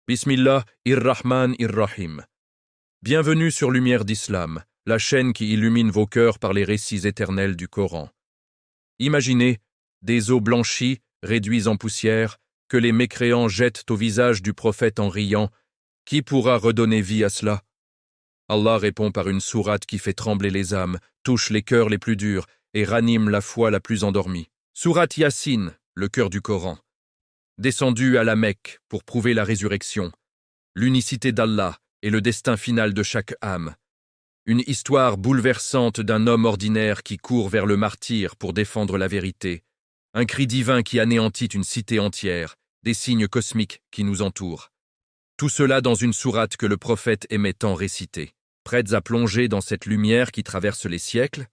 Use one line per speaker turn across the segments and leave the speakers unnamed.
Bismillah ir-Rahman ir-Rahim. Bienvenue sur Lumière d'Islam, la chaîne qui illumine vos cœurs par les récits éternels du Coran. Imaginez des os blanchis, réduits en poussière, que les mécréants jettent au visage du prophète en riant. Qui pourra redonner vie à cela? Allah répond par une sourate qui fait trembler les âmes, touche les cœurs les plus durs et ranime la foi la plus endormie. Sourate Yassine, le cœur du Coran. Descendu à la Mecque pour prouver la résurrection, l'unicité d'Allah et le destin final de chaque âme. Une histoire bouleversante d'un homme ordinaire qui court vers le martyre pour défendre la vérité. Un cri divin qui anéantit une cité entière, des signes cosmiques qui nous entourent. Tout cela dans une sourate que le prophète aimait tant réciter. Prêtes à plonger dans cette lumière qui traverse les siècles?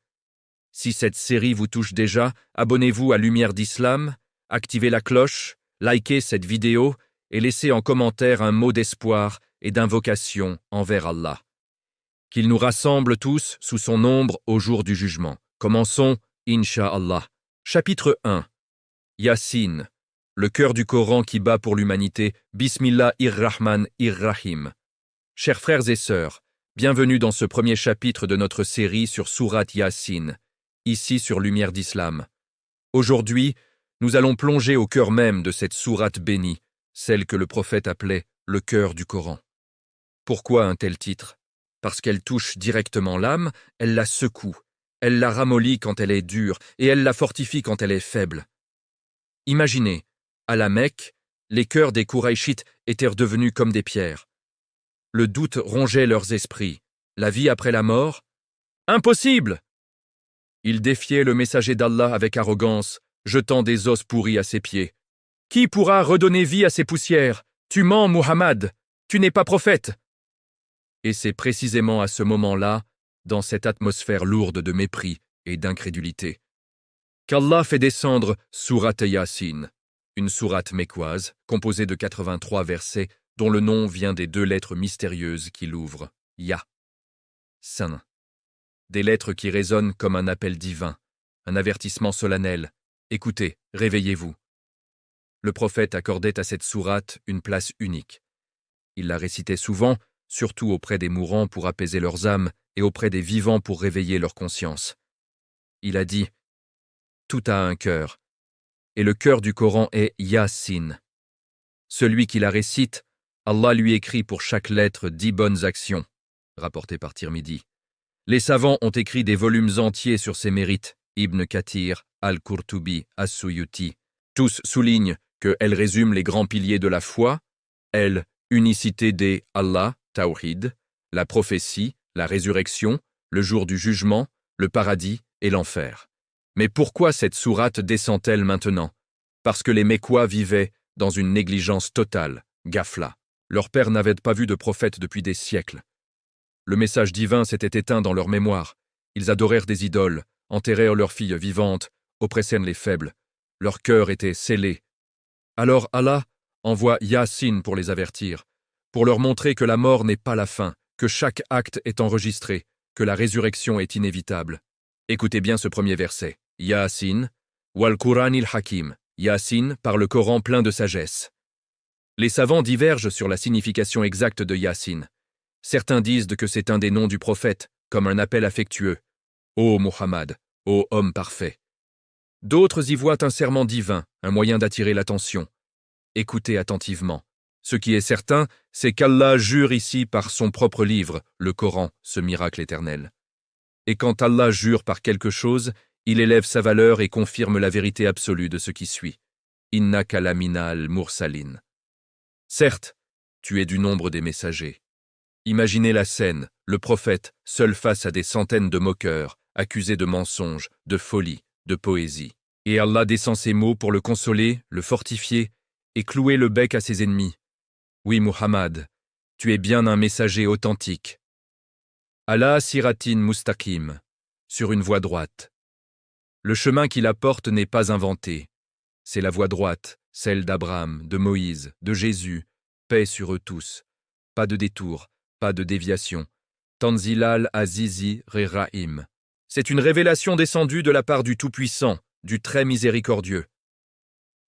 Si cette série vous touche déjà, abonnez-vous à Lumière d'Islam, activez la cloche, likez cette vidéo et laissez en commentaire un mot d'espoir et d'invocation envers Allah. Qu'il nous rassemble tous sous son ombre au jour du jugement. Commençons, Inch'Allah. Chapitre 1. Yassine, le cœur du Coran qui bat pour l'humanité. Bismillah ir-Rahman ir-Rahim. Chers frères et sœurs, bienvenue dans ce premier chapitre de notre série sur Sourate Yassine, ici sur Lumière d'Islam. Aujourd'hui, nous allons plonger au cœur même de cette sourate bénie, celle que le prophète appelait le cœur du Coran. Pourquoi un tel titre? Parce qu'elle touche directement l'âme, elle la secoue, elle la ramollit quand elle est dure et elle la fortifie quand elle est faible. Imaginez, à la Mecque, les cœurs des Qurayshites étaient redevenus comme des pierres. Le doute rongeait leurs esprits. La vie après la mort? Impossible! Ils défiaient le messager d'Allah avec arrogance, jetant des os pourris à ses pieds. Qui pourra redonner vie à ces poussières? Tu mens, Muhammad! Tu n'es pas prophète! Et c'est précisément à ce moment-là, dans cette atmosphère lourde de mépris et d'incrédulité, qu'Allah fait descendre Sourate Yassine, une sourate mécoise composée de 83 versets dont le nom vient des deux lettres mystérieuses qui l'ouvrent, Ya, Saint. Des lettres qui résonnent comme un appel divin, un avertissement solennel. Écoutez, réveillez-vous. Le prophète accordait à cette sourate une place unique. Il la récitait souvent, surtout auprès des mourants pour apaiser leurs âmes et auprès des vivants pour réveiller leur conscience. Il a dit « Tout a un cœur », et le cœur du Coran est Yassine. Celui qui la récite, Allah lui écrit pour chaque lettre 10 bonnes actions, rapporté par Tirmidhi. Les savants ont écrit des volumes entiers sur ses mérites, Ibn Kathir, Al-Qurtubi, As-Suyuti. Tous soulignent qu'elle résume les grands piliers de la foi, elle, unicité des Allah, Tawhid, la prophétie, la résurrection, le jour du jugement, le paradis et l'enfer. Mais pourquoi cette sourate descend-elle maintenant? Parce que les Mécois vivaient dans une négligence totale, Ghafla. Leurs pères n'avaient pas vu de prophète depuis des siècles. Le message divin s'était éteint dans leur mémoire. Ils adorèrent des idoles, enterrèrent leurs filles vivantes, oppressèrent les faibles. Leur cœur était scellé. Alors Allah envoie Yassine pour les avertir, pour leur montrer que la mort n'est pas la fin, que chaque acte est enregistré, que la résurrection est inévitable. Écoutez bien ce premier verset. Yassine, wal Qur'anil Hakim. Yassine par le Coran plein de sagesse. Les savants divergent sur la signification exacte de Yassine. Certains disent que c'est un des noms du prophète, comme un appel affectueux. Ô Muhammad, ô homme parfait. D'autres y voient un serment divin, un moyen d'attirer l'attention. Écoutez attentivement. Ce qui est certain, c'est qu'Allah jure ici par son propre livre, le Coran, ce miracle éternel. Et quand Allah jure par quelque chose, il élève sa valeur et confirme la vérité absolue de ce qui suit. Innaka laminal mursalin. Certes, tu es du nombre des messagers. Imaginez la scène, le prophète, seul face à des centaines de moqueurs, accusés de mensonges, de folie, de poésie. Et Allah descend ses mots pour le consoler, le fortifier et clouer le bec à ses ennemis. Oui, Muhammad, tu es bien un messager authentique. Allah siratin mustaqim, sur une voie droite. Le chemin qu'il apporte n'est pas inventé. C'est la voie droite, celle d'Abraham, de Moïse, de Jésus, paix sur eux tous. Pas de détour, pas de déviation. Tanzilal Azizi Rerahim. C'est une révélation descendue de la part du Tout-Puissant, du Très Miséricordieux.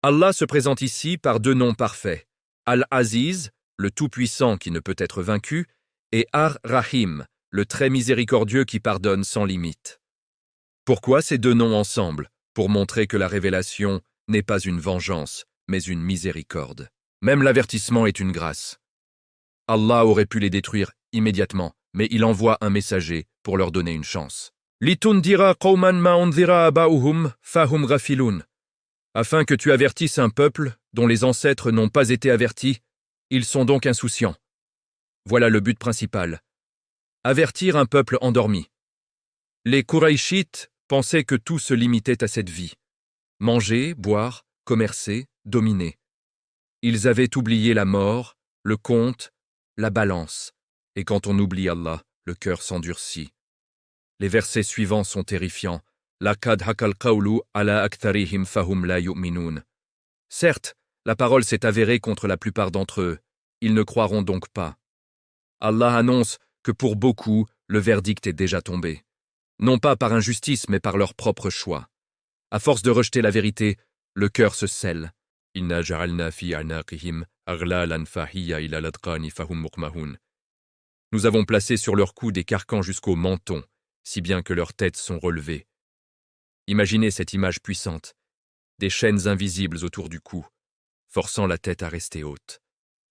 Allah se présente ici par deux noms parfaits. Al-Aziz, le Tout-Puissant qui ne peut être vaincu, et Ar-Rahim, le très miséricordieux qui pardonne sans limite. Pourquoi ces deux noms ensemble? Pour montrer que la révélation n'est pas une vengeance, mais une miséricorde. Même l'avertissement est une grâce. Allah aurait pu les détruire immédiatement, mais il envoie un messager pour leur donner une chance. Litundira qawman ma undhira aba'uhum fahum ghafilun. Afin que tu avertisses un peuple dont les ancêtres n'ont pas été avertis, ils sont donc insouciants. Voilà le but principal. Avertir un peuple endormi. Les Qurayshites pensaient que tout se limitait à cette vie. Manger, boire, commercer, dominer. Ils avaient oublié la mort, le compte, la balance. Et quand on oublie Allah, le cœur s'endurcit. Les versets suivants sont terrifiants. Laqad hakal qawlu ala aktharihim fahum la yu'minun. Certes, la parole s'est avérée contre la plupart d'entre eux. Ils ne croiront donc pas. Allah annonce que pour beaucoup, le verdict est déjà tombé. Non pas par injustice, mais par leur propre choix. À force de rejeter la vérité, le cœur se scelle. Inna ja'alna fi a'naqihim aghlalan fahiya ila ladqani fahum muqmahun. Nous avons placé sur leur cou des carcans jusqu'au menton, si bien que leurs têtes sont relevées. Imaginez cette image puissante, des chaînes invisibles autour du cou, forçant la tête à rester haute.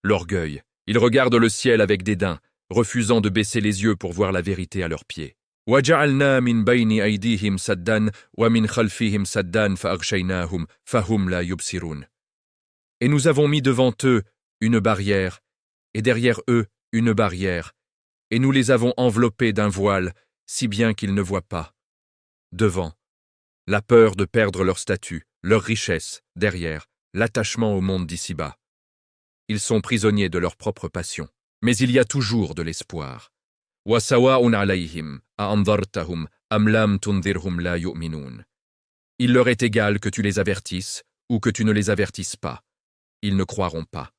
L'orgueil, ils regardent le ciel avec dédain, refusant de baisser les yeux pour voir la vérité à leurs pieds. وَجَعَلْنَا مِنْ بَيْنِ أَيْدِيهِمْ سَدًّا وَمِنْ خَلْفِهِمْ سَدًّا فَأَغْشَيْنَاهُمْ فَهُمْ لَا يُبْصِرُونَ. Et nous avons mis devant eux une barrière, et derrière eux une barrière, et nous les avons enveloppés d'un voile, si bien qu'ils ne voient pas. Devant, la peur de perdre leur statut, leur richesse, derrière, l'attachement au monde d'ici-bas. Ils sont prisonniers de leur propre passion. Mais il y a toujours de l'espoir. وَسَوَاءٌ عَلَيْهِمْ أَأَنذَرْتَهُمْ أَمْ لَمْ تُنذِرْهُمْ لَا يُؤْمِنُونَ. Il leur est égal que tu les avertisses ou que tu ne les avertisses pas. Ils ne croiront pas.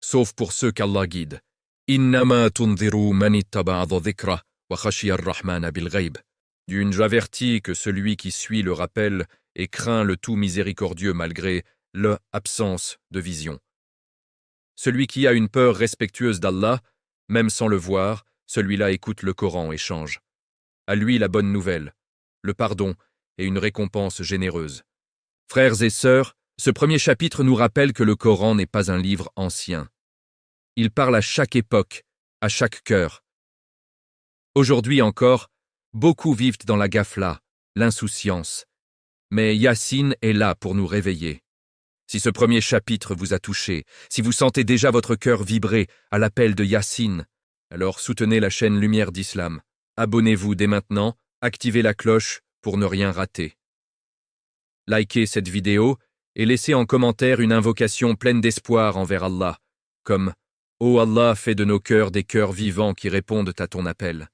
Sauf pour ceux qu'Allah guide. إِنَّمَا تُنذِرُوا مَنِ اتَّبَعَ الذِّكْرَ وَخَشِيَ الرَّحْمَنَ بِالْغَيْبِ. D'une j'avertis que celui qui suit le rappel et craint le tout miséricordieux malgré l'absence de vision. Celui qui a une peur respectueuse d'Allah, même sans le voir, celui-là écoute le Coran et change. À lui la bonne nouvelle, le pardon et une récompense généreuse. Frères et sœurs, ce premier chapitre nous rappelle que le Coran n'est pas un livre ancien. Il parle à chaque époque, à chaque cœur. Aujourd'hui encore, beaucoup vivent dans la ghafla, l'insouciance. Mais Yassine est là pour nous réveiller. Si ce premier chapitre vous a touché, si vous sentez déjà votre cœur vibrer à l'appel de Yassine, alors soutenez la chaîne Lumière d'Islam. Abonnez-vous dès maintenant, activez la cloche pour ne rien rater. Likez cette vidéo et laissez en commentaire une invocation pleine d'espoir envers Allah, comme « Ô Allah, fais de nos cœurs des cœurs vivants qui répondent à ton appel. »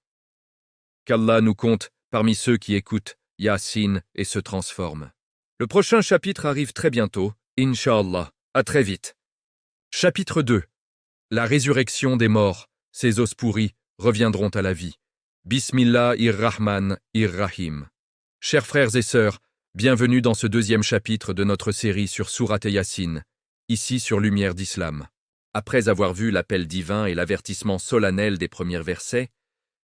Qu'Allah nous compte parmi ceux qui écoutent Yassine et se transforment. Le prochain chapitre arrive très bientôt, Inch'Allah. À très vite. Chapitre 2. La résurrection des morts. Ces os pourris reviendront à la vie. Bismillahir-Rahman-ir-Rahim. Chers frères et sœurs, bienvenue dans ce deuxième chapitre de notre série sur Sourate Yassine, ici sur Lumière d'Islam. Après avoir vu l'appel divin et l'avertissement solennel des premiers versets,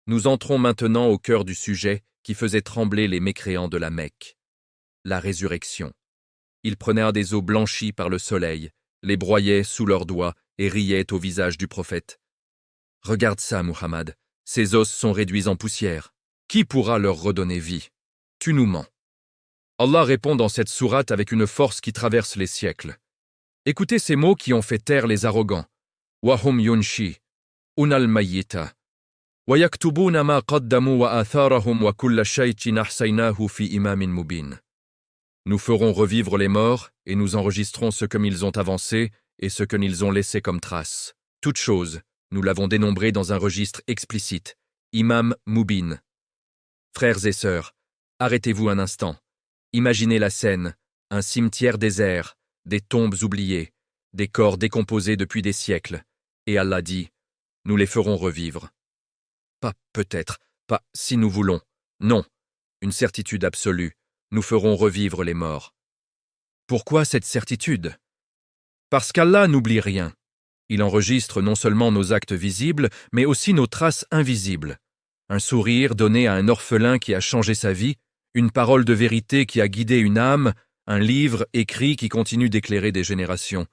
nous entrons maintenant au cœur du sujet qui faisait trembler les mécréants de la Mecque. La résurrection. Ils prenaient des os blanchis par le soleil, les broyaient sous leurs doigts et riaient au visage du prophète. Regarde ça, Muhammad, ces os sont réduits en poussière. Qui pourra leur redonner vie? Tu nous mens. Allah répond dans cette sourate avec une force qui traverse les siècles. Écoutez ces mots qui ont fait taire les arrogants. Wahum yunshi, unal mayyita. Wa yaktubuna ma qaddamu wa atharahum wa kulla shay'in ahsaynahu fi imamin mubin. Nous ferons revivre les morts et nous enregistrons ce que ils ont avancé et ce que ils ont laissé comme trace. Toute chose, nous l'avons dénombré dans un registre explicite, Imam Mubin. Frères et sœurs, arrêtez-vous un instant. Imaginez la scène, un cimetière désert, des tombes oubliées, des corps décomposés depuis des siècles. Et Allah dit, nous les ferons revivre. Pas peut-être, pas si nous voulons. Non, une certitude absolue, nous ferons revivre les morts. Pourquoi cette certitude? Parce qu'Allah n'oublie rien. Il enregistre non seulement nos actes visibles, mais aussi nos traces invisibles. Un sourire donné à un orphelin qui a changé sa vie, une parole de vérité qui a guidé une âme, un livre écrit qui continue d'éclairer des générations.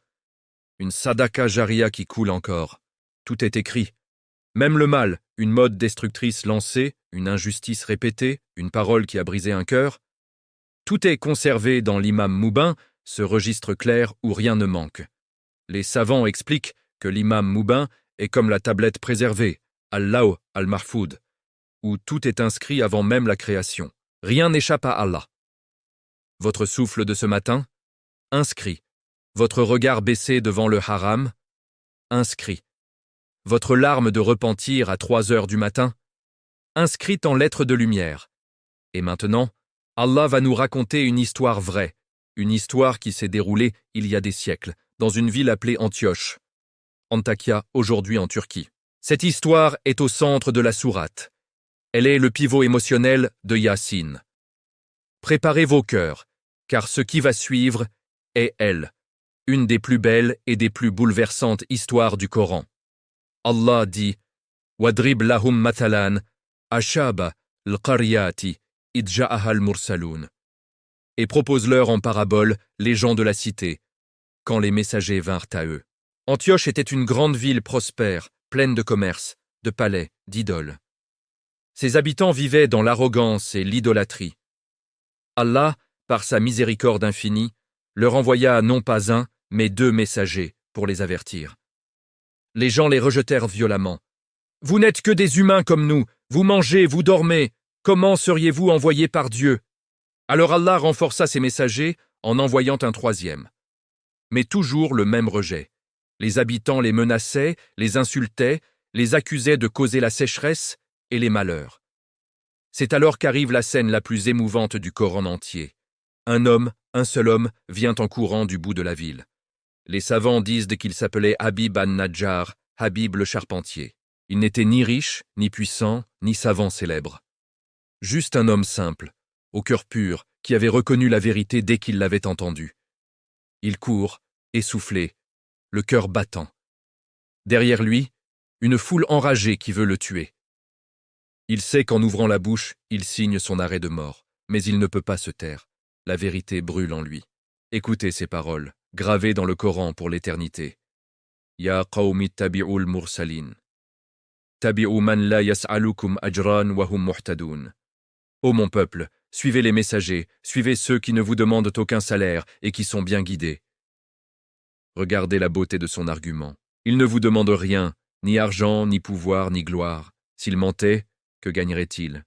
Une sadaka jaria qui coule encore. Tout est écrit. Même le mal, une mode destructrice lancée, une injustice répétée, une parole qui a brisé un cœur. Tout est conservé dans l'imam Moubin, ce registre clair où rien ne manque. Les savants expliquent que l'imam Moubin est comme la tablette préservée, Al-Law al-Mahfoud, où tout est inscrit avant même la création. Rien n'échappe à Allah. Votre souffle de ce matin, inscrit. Votre regard baissé devant le haram, inscrit. Votre larme de repentir à 3 heures du matin, inscrite en lettres de lumière. Et maintenant, Allah va nous raconter une histoire vraie, une histoire qui s'est déroulée il y a des siècles, dans une ville appelée Antioche. Antakya, aujourd'hui en Turquie. Cette histoire est au centre de la sourate. Elle est le pivot émotionnel de Yassine. Préparez vos cœurs, car ce qui va suivre est elle, une des plus belles et des plus bouleversantes histoires du Coran. Allah dit « Wadrib lahum mathalan, ashaba al-qaryati, idja'aha al-mursaloun » et propose-leur en parabole les gens de la cité, quand les messagers vinrent à eux. Antioche était une grande ville prospère, pleine de commerce, de palais, d'idoles. Ses habitants vivaient dans l'arrogance et l'idolâtrie. Allah, par sa miséricorde infinie, leur envoya non pas un, mais 2 messagers pour les avertir. Les gens les rejetèrent violemment. « Vous n'êtes que des humains comme nous, vous mangez, vous dormez, comment seriez-vous envoyés par Dieu ?» Alors Allah renforça ses messagers en envoyant un 3e. Mais toujours le même rejet. Les habitants les menaçaient, les insultaient, les accusaient de causer la sécheresse et les malheurs. C'est alors qu'arrive la scène la plus émouvante du Coran entier. Un seul homme, vient en courant du bout de la ville. Les savants disent qu'il s'appelait Habib an-Najjar, Habib le charpentier. Il n'était ni riche, ni puissant, ni savant célèbre. Juste un homme simple, au cœur pur, qui avait reconnu la vérité dès qu'il l'avait entendue. Il court, essoufflé, le cœur battant. Derrière lui, une foule enragée qui veut le tuer. Il sait qu'en ouvrant la bouche, il signe son arrêt de mort, mais il ne peut pas se taire. La vérité brûle en lui. Écoutez ces paroles, gravées dans le Coran pour l'éternité. Ya qawmi tabi'ul mursalin. Tabi'u man la yas'alukum ajran wa hum muhtadoun. Ô mon peuple, suivez les messagers, suivez ceux qui ne vous demandent aucun salaire et qui sont bien guidés. Regardez la beauté de son argument. Il ne vous demande rien, ni argent, ni pouvoir, ni gloire. S'il mentait, que gagnerait-il?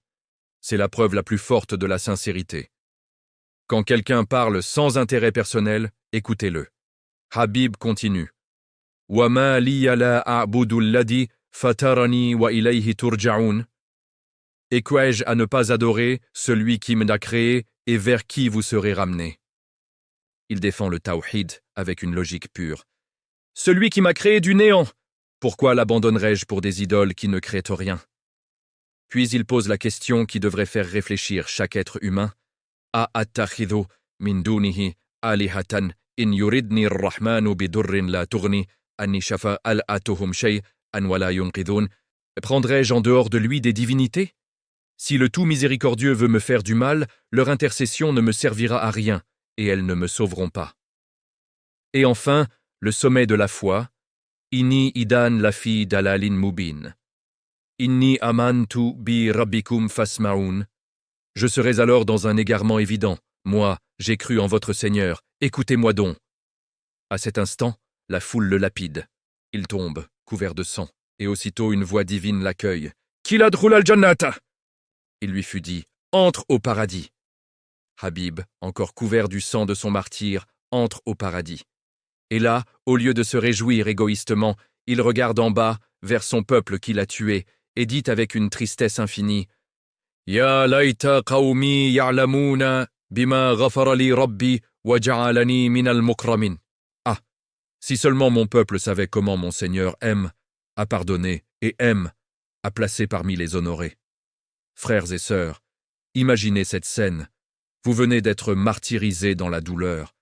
C'est la preuve la plus forte de la sincérité. Quand quelqu'un parle sans intérêt personnel, écoutez-le. Habib continue. Wa ma liya la a'budu alladhi fatarani wa ilayhi turja'un. Et qu'ai-je à ne pas adorer celui qui m'a créé et vers qui vous serez ramenés? Il défend le tawhid avec une logique pure. Celui qui m'a créé du néant, pourquoi l'abandonnerais-je pour des idoles qui ne créent rien? Puis il pose la question qui devrait faire réfléchir chaque être humain. A attakhidhu min dunihi alihatan in yuridni ar-rahmanu bidurrin la tughni anni shafa al-atuhum shay'an wa la yunqidhun. Prendrais-je en dehors de lui des divinités? Si le tout miséricordieux veut me faire du mal, leur intercession ne me servira à rien, et elles ne me sauveront pas. Et enfin, le sommet de la foi, Inni idan lafi dalalin mubin. Inni amantu bi rabbikum fasma'un. Je serai alors dans un égarement évident. Moi, j'ai cru en votre Seigneur, écoutez-moi donc. À cet instant, la foule le lapide. Il tombe, couvert de sang, et aussitôt une voix divine l'accueille. Kiladrul al-jannata! Il lui fut dit, entre au paradis. Habib, encore couvert du sang de son martyr, entre au paradis. Et là, au lieu de se réjouir égoïstement, il regarde en bas, vers son peuple qui l'a tué, et dit avec une tristesse infinie, Ya laita qawmi ya'lamuna bima ghafara li rabbi wa ja'alani min al-mukramin. Ah, si seulement mon peuple savait comment mon Seigneur aime, a pardonné et aime, a placé parmi les honorés. Frères et sœurs, imaginez cette scène. Vous venez d'être martyrisés dans la douleur.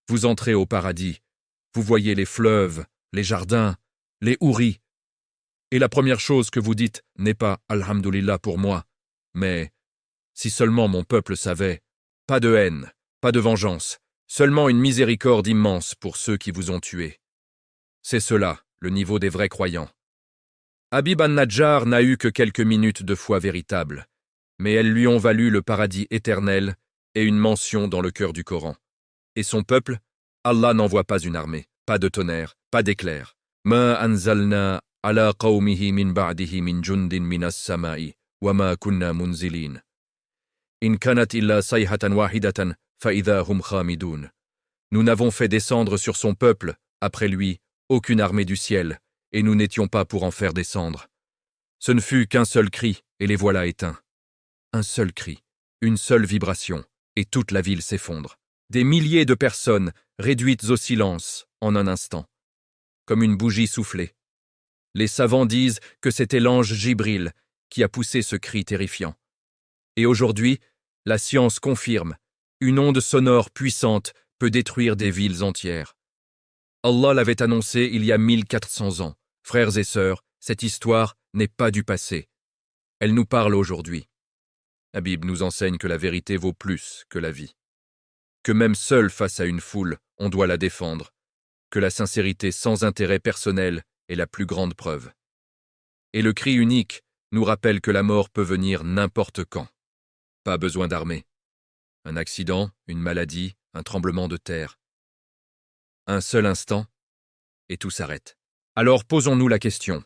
Vous entrez au paradis. Vous voyez les fleuves, les jardins, les houris. Et la première chose que vous dites n'est pas « Alhamdulillah pour moi », mais « Si seulement mon peuple savait », pas de haine, pas de vengeance, seulement une miséricorde immense pour ceux qui vous ont tués. C'est cela, le niveau des vrais croyants. Habib an-Najjar n'a eu que quelques minutes de foi véritable, mais elles lui ont valu le paradis éternel et une mention dans le cœur du Coran. Et son peuple, Allah n'envoie pas une armée, pas de tonnerre, pas d'éclair. Ma anzalna ala qawmihi min ba'dihi min jundin minas sama'i, wa ma kunna munzilin. In kanat illa sayhatan wahidatan, fa idha hum khamidoun. Nous n'avons fait descendre sur son peuple, après lui, aucune armée du ciel, et nous n'étions pas pour en faire descendre. Ce ne fut qu'un seul cri, et les voilà éteints. Un seul cri, une seule vibration, et toute la ville s'effondre. Des milliers de personnes réduites au silence en un instant, comme une bougie soufflée. Les savants disent que c'était l'ange Jibril qui a poussé ce cri terrifiant. Et aujourd'hui, la science confirme, une onde sonore puissante peut détruire des villes entières. Allah l'avait annoncé il y a 1400 ans. Frères et sœurs, cette histoire n'est pas du passé. Elle nous parle aujourd'hui. Habib nous enseigne que la vérité vaut plus que la vie. Que même seul face à une foule, on doit la défendre. Que la sincérité sans intérêt personnel est la plus grande preuve. Et le cri unique nous rappelle que la mort peut venir n'importe quand. Pas besoin d'armée. Un accident, une maladie, un tremblement de terre. Un seul instant, et tout s'arrête. Alors posons-nous la question.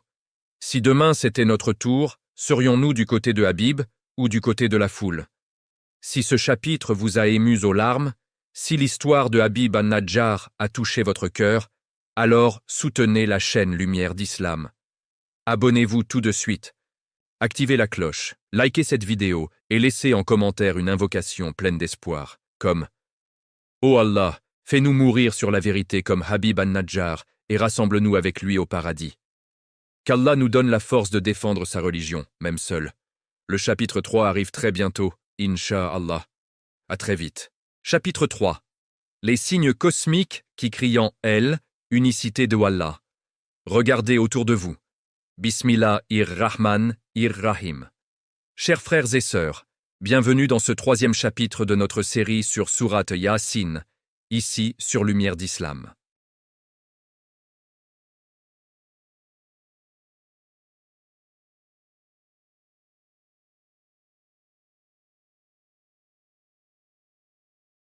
Si demain c'était notre tour, serions-nous du côté de Habib ou du côté de la foule? Si ce chapitre vous a émus aux larmes, si l'histoire de Habib an-Najjar a touché votre cœur, alors soutenez la chaîne Lumière d'Islam. Abonnez-vous tout de suite. Activez la cloche, likez cette vidéo et laissez en commentaire une invocation pleine d'espoir, comme « Ô Allah, fais-nous mourir sur la vérité comme Habib an-Najjar et rassemble-nous avec lui au paradis. » Qu'Allah nous donne la force de défendre sa religion, même seul. Le chapitre 3 arrive très bientôt, Inch'Allah. À très vite. Chapitre 3. Les signes cosmiques qui crient en elle, unicité de Allah. Regardez autour de vous. Bismillahir-Rahman-ir-Rahim. Chers frères et sœurs, bienvenue dans ce 3e chapitre de notre série sur Sourate Yasin, ici sur Lumière d'Islam.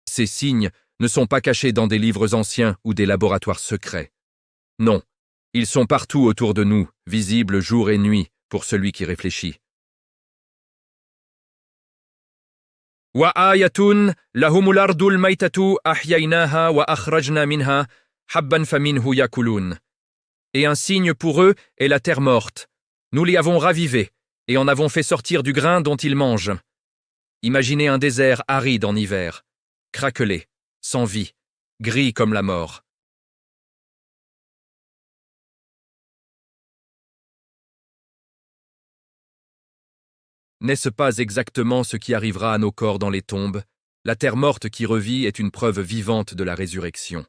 Ces signes ne sont pas cachés dans des livres anciens ou des laboratoires secrets. Non, ils sont partout autour de nous, visibles jour et nuit pour celui qui réfléchit. Wa ayatun lahumul ardul maytatu ahyaynaha wa akhrajna minha habban faminhu yakulun. Et un signe pour eux est la terre morte. Nous l'y avons ravivée et en avons fait sortir du grain dont ils mangent. Imaginez un désert aride en hiver, craquelé, sans vie, gris comme la mort. N'est-ce pas exactement ce qui arrivera à nos corps dans les tombes? La terre morte qui revit est une preuve vivante de la résurrection.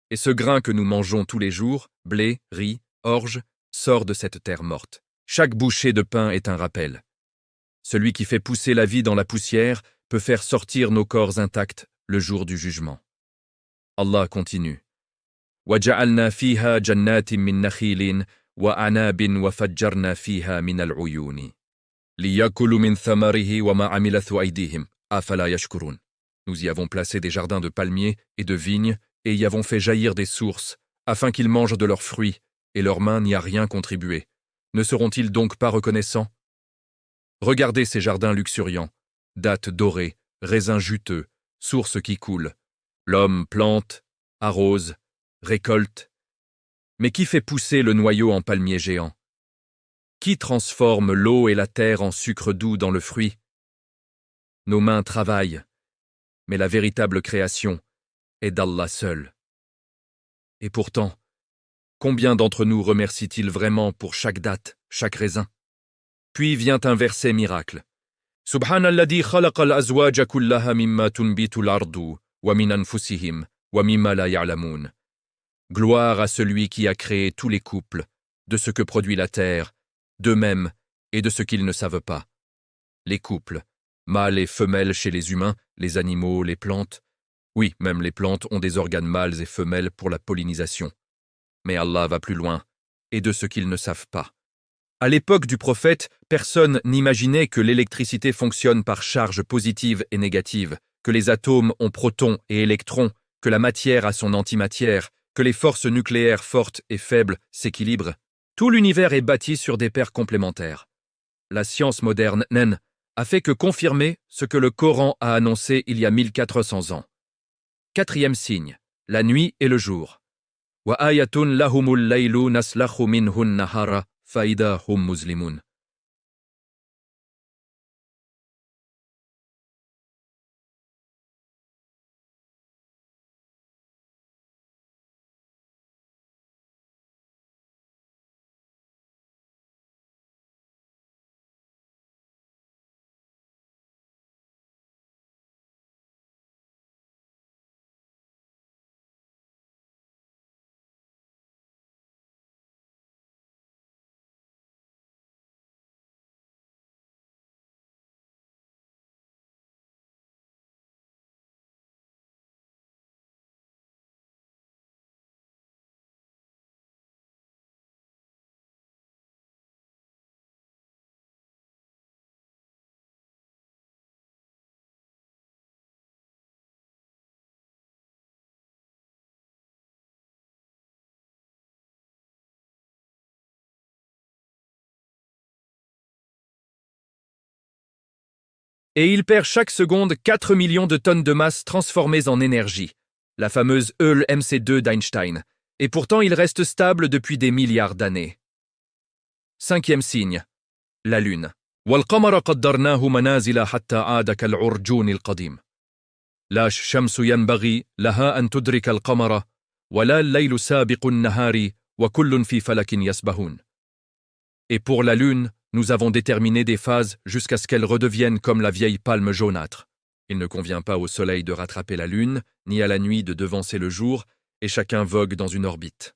Et ce grain que nous mangeons tous les jours, blé, riz, orge, sort de cette terre morte. Chaque bouchée de pain est un rappel. Celui qui fait pousser la vie dans la poussière peut faire sortir nos corps intacts le jour du jugement. Allah continue. وَجَعَلْنَا فِيهَا جَنَّاتٍ مِّن نَخِيلٍ وَأَعْنَابٍ وَفَجَّرْنَا فِيهَا مِنَ الْعُيُونِ لِيَأْكُلُوا مِنْ ثَمَرِهِ وَمَا عَمِلَتْهُ أَيْدِيهِمْ أَفَلَا يَشْكُرُونَ. Nous y avons placé des jardins de palmiers et de vignes et y avons fait jaillir des sources afin qu'ils mangent de leurs fruits et leurs mains n'y a rien contribué. Ne seront-ils donc pas reconnaissants? Regardez ces jardins luxuriants, dattes dorées, raisins juteux, sources qui coulent. L'homme plante, arrose, récolte. Mais qui fait pousser le noyau en palmier géant? Qui transforme l'eau et la terre en sucre doux dans le fruit? Nos mains travaillent, mais la véritable création est d'Allah seul. Et pourtant, combien d'entre nous remercient-ils vraiment pour chaque date, chaque raisin? Puis vient un verset miracle. Subhanalladhi khalaqa al-azwaja kullaha mimma tunbitu al-ardu wa min anfusihim wa mimma la ya'lamun. Gloire à celui qui a créé tous les couples, de ce que produit la terre, d'eux-mêmes et de ce qu'ils ne savent pas. Les couples, mâles et femelles chez les humains, les animaux, les plantes. Oui, même les plantes ont des organes mâles et femelles pour la pollinisation. Mais Allah va plus loin, et de ce qu'ils ne savent pas. À l'époque du prophète, personne n'imaginait que l'électricité fonctionne par charge positive et négative, que les atomes ont protons et électrons, que la matière a son antimatière, que les forces nucléaires fortes et faibles s'équilibrent. Tout l'univers est bâti sur des paires complémentaires. La science moderne, a fait que confirmer ce que le Coran a annoncé il y a 1400 ans. Quatrième signe, la nuit et le jour. Wa ayatun lahumul laylu naslakhu minhun nahara faida hum muslimun. Et il perd chaque seconde 4 millions de tonnes de masse transformées en énergie, la fameuse ELMC2 d'Einstein, et pourtant il reste stable depuis des milliards d'années. Cinquième signe, la Lune. والقمر قدرناه منازل حتى عاد كالعرجون القديم. لا الشمس ينبغي لها أن تدرك القمر ولا الليل سابق النهار وكل في فلك يسبحون. Et pour la Lune, nous avons déterminé des phases jusqu'à ce qu'elle redevienne comme la vieille palme jaunâtre. Il ne convient pas au Soleil de rattraper la Lune, ni à la nuit de devancer le jour, et chacun vogue dans une orbite.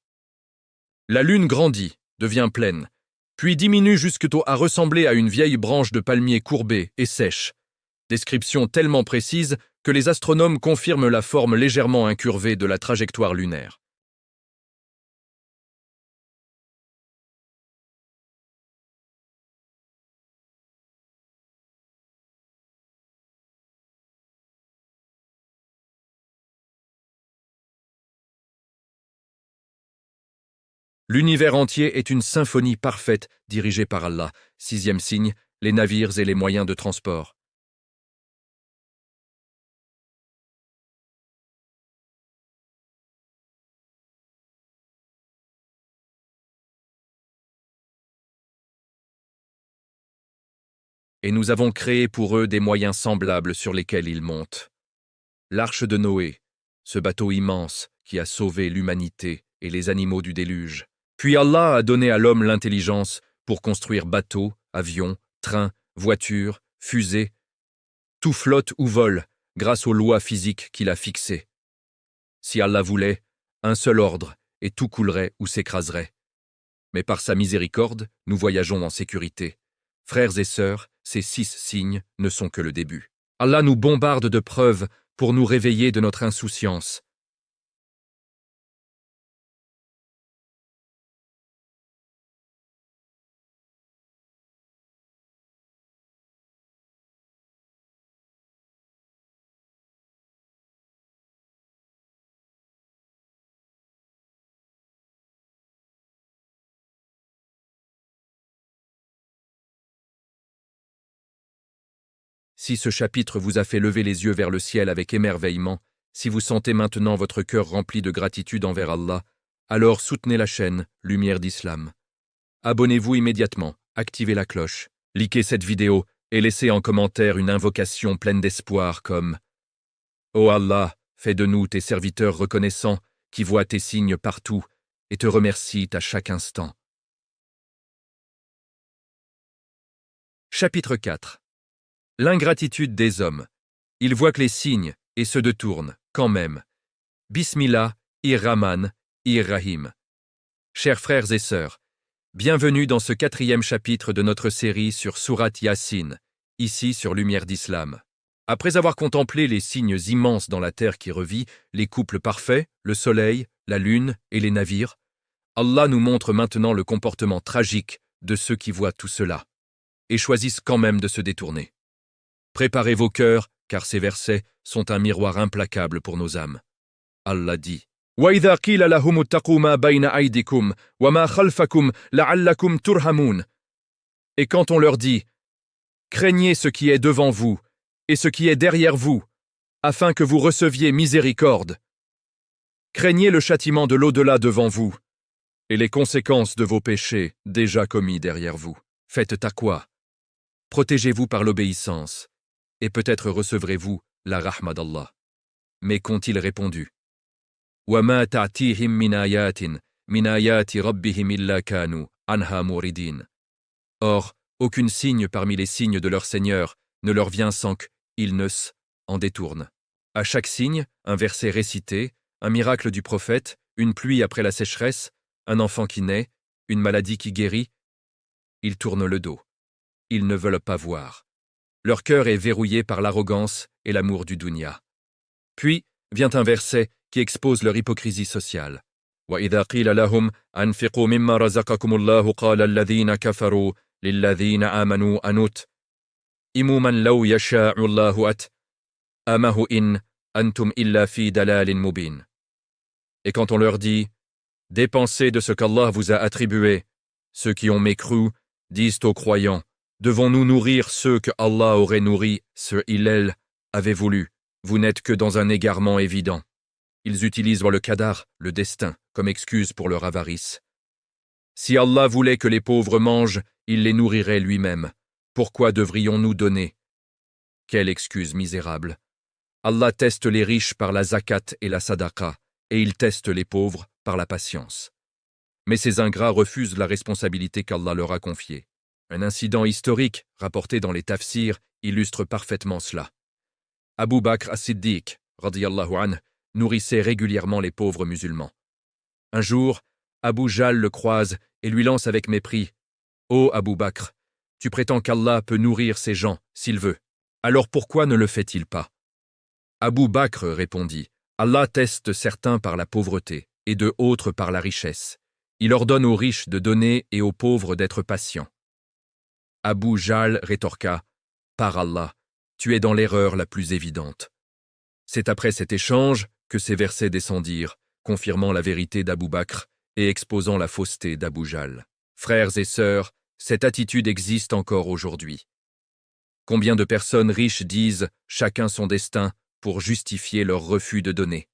La Lune grandit, devient pleine, puis diminue jusqu'à ressembler à une vieille branche de palmier courbée et sèche. Description tellement précise que les astronomes confirment la forme légèrement incurvée de la trajectoire lunaire. L'univers entier est une symphonie parfaite dirigée par Allah. Sixième signe, les navires et les moyens de transport. Et nous avons créé pour eux des moyens semblables sur lesquels ils montent. L'arche de Noé, ce bateau immense qui a sauvé l'humanité et les animaux du déluge. Puis Allah a donné à l'homme l'intelligence pour construire bateaux, avions, trains, voitures, fusées. Tout flotte ou vole grâce aux lois physiques qu'il a fixées. Si Allah voulait, un seul ordre et tout coulerait ou s'écraserait. Mais par sa miséricorde, nous voyageons en sécurité. Frères et sœurs, ces 6 signes ne sont que le début. Allah nous bombarde de preuves pour nous réveiller de notre insouciance. Si ce chapitre vous a fait lever les yeux vers le ciel avec émerveillement, si vous sentez maintenant votre cœur rempli de gratitude envers Allah, alors soutenez la chaîne Lumière d'Islam. Abonnez-vous immédiatement, activez la cloche, likez cette vidéo et laissez en commentaire une invocation pleine d'espoir comme « Ô Allah, fais de nous tes serviteurs reconnaissants qui voient tes signes partout et te remercient à chaque instant. » Chapitre 4. L'ingratitude des hommes. Ils voient que les signes et se détournent, quand même. Bismillah, Ir-Rahman, Rahim. Chers frères et sœurs, bienvenue dans ce 4e chapitre de notre série sur Surat Yasin, ici sur Lumière d'Islam. Après avoir contemplé les signes immenses dans la terre qui revit, les couples parfaits, le soleil, la lune et les navires, Allah nous montre maintenant le comportement tragique de ceux qui voient tout cela et choisissent quand même de se détourner. Préparez vos cœurs, car ces versets sont un miroir implacable pour nos âmes. Allah dit وَإِذَا قِيلَ لَهُمُ اتَّقُوا مَا بَيْنَ أَيْدِكُمْ وَمَا خَلْفَكُمْ لَعَلَّكُمْ تُرْحَمُونَ. Et quand on leur dit « Craignez ce qui est devant vous et ce qui est derrière vous, afin que vous receviez miséricorde. Craignez le châtiment de l'au-delà devant vous et les conséquences de vos péchés déjà commis derrière vous. Faites taqwa. Protégez-vous par l'obéissance, et peut-être recevrez-vous la rahma d'Allah. » Mais qu'ont-ils répondu? وَمَا تَعْتِيهِمْ مِنْ آيَاتٍ مِنْ آيَاتِ رَبِّهِمْ إِلَّا كَانُوا عَنْهَا مُعْرِضِينَ. Or, aucun signe parmi les signes de leur Seigneur ne leur vient sans qu'ils ne s'en détournent. À chaque signe, un verset récité, un miracle du prophète, une pluie après la sécheresse, un enfant qui naît, une maladie qui guérit, ils tournent le dos. Ils ne veulent pas voir. Leur cœur est verrouillé par l'arrogance et l'amour du dunya. Puis vient un verset qui expose leur hypocrisie sociale. وَإِذَا قِيلَ لَهُمْ أَنْفِقُوا مِمَّا رَزَقَكُمُ اللَّهُ قَالَ الَّذِينَ كَفَرُوا لِلَّذِينَ آمَنُوا أَنُوتْ إِمُّ مَنْ لَوْ يَشَاءُ اللَّهُ أَمَهُ إِنْ أَنْتُمْ إِلَّا فِي دَلَالٍ مُبِينٍ. Et quand on leur dit « Dépensez de ce qu'Allah vous a attribué », ceux qui ont mécru disent aux croyants « Devons-nous nourrir ceux que Allah aurait nourris, ce il avait voulu, vous n'êtes que dans un égarement évident. » Ils utilisent le qadar, le destin, comme excuse pour leur avarice. Si Allah voulait que les pauvres mangent, il les nourrirait lui-même. Pourquoi devrions-nous donner? Quelle excuse misérable! Allah teste les riches par la zakat et la sadaqa, et il teste les pauvres par la patience. Mais ces ingrats refusent la responsabilité qu'Allah leur a confiée. Un incident historique, rapporté dans les tafsirs, illustre parfaitement cela. Abu Bakr as-Siddiq, radiyallahu anhu, nourrissait régulièrement les pauvres musulmans. Un jour, Abu Jahl le croise et lui lance avec mépris « Ô Abu Bakr, tu prétends qu'Allah peut nourrir ces gens, s'il veut. Alors pourquoi ne le fait-il pas ?» Abu Bakr répondit « Allah teste certains par la pauvreté et de autres par la richesse. Il ordonne aux riches de donner et aux pauvres d'être patients. » Abu Jahl rétorqua « Par Allah, tu es dans l'erreur la plus évidente. » C'est après cet échange que ces versets descendirent, confirmant la vérité d'Abu Bakr et exposant la fausseté d'Abu Jahl. Frères et sœurs, cette attitude existe encore aujourd'hui. Combien de personnes riches disent « chacun son destin » pour justifier leur refus de donner?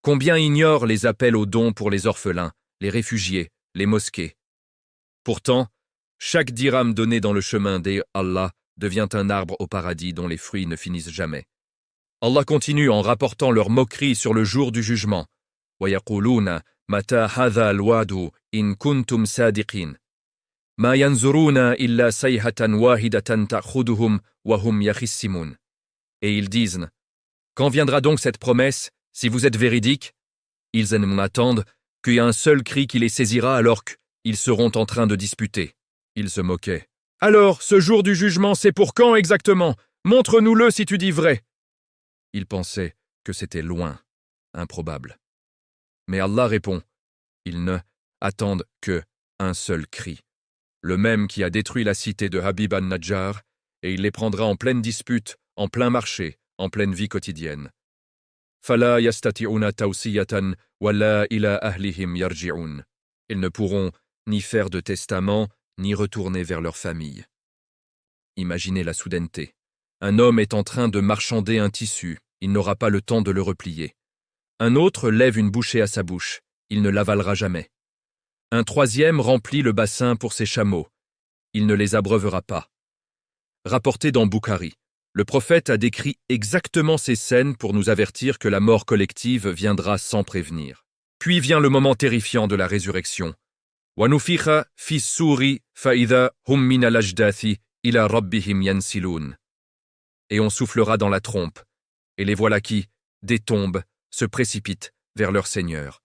Combien ignorent les appels aux dons pour les orphelins, les réfugiés, les mosquées? Pourtant, chaque dirham donné dans le chemin d'Allah devient un arbre au paradis dont les fruits ne finissent jamais. Allah continue en rapportant leur moquerie sur le jour du jugement. وَيَقُولُونَ مَتَى هَذَا الْوَعْدُ إِن كُنتُمْ صَادِقِينَ مَا يَنْظُرُونَ إِلَّا صَيْحَةً وَاحِدَةً تَأْخُذُهُمْ وَهُمْ يَخِصِّمُونَ. Et ils disent « Quand viendra donc cette promesse, si vous êtes véridiques ?» Ils n'attendent qu'il y ait un seul cri qui les saisira alors qu'ils seront en train de disputer. Ils se moquaient. « Alors, ce jour du jugement, c'est pour quand exactement? Montre-nous-le si tu dis vrai. » Ils pensaient que c'était loin, improbable. Mais Allah répond, ils ne attendent que un seul cri, le même qui a détruit la cité de Habib an-Najjar, et il les prendra en pleine dispute, en plein marché, en pleine vie quotidienne. Fala yastati'una tawsiyatan wala ila ahlihim yarji'un. Ils ne pourront ni faire de testament, ni retourner vers leur famille. Imaginez la soudaineté. Un homme est en train de marchander un tissu, il n'aura pas le temps de le replier. Un autre lève une bouchée à sa bouche, il ne l'avalera jamais. Un troisième remplit le bassin pour ses chameaux, il ne les abreuvera pas. Rapporté dans Bukhari, le prophète a décrit exactement ces scènes pour nous avertir que la mort collective viendra sans prévenir. Puis vient le moment terrifiant de la résurrection. وَنُفِخَ فِي السُّورِ فَإِذَا هُمْ مِنَ الْأَجْدَاثِ إِلَى رَبِّهِمْ يَنْسِلُونَ. Et on soufflera dans la trompe, et les voilà qui, des tombes, se précipitent vers leur Seigneur.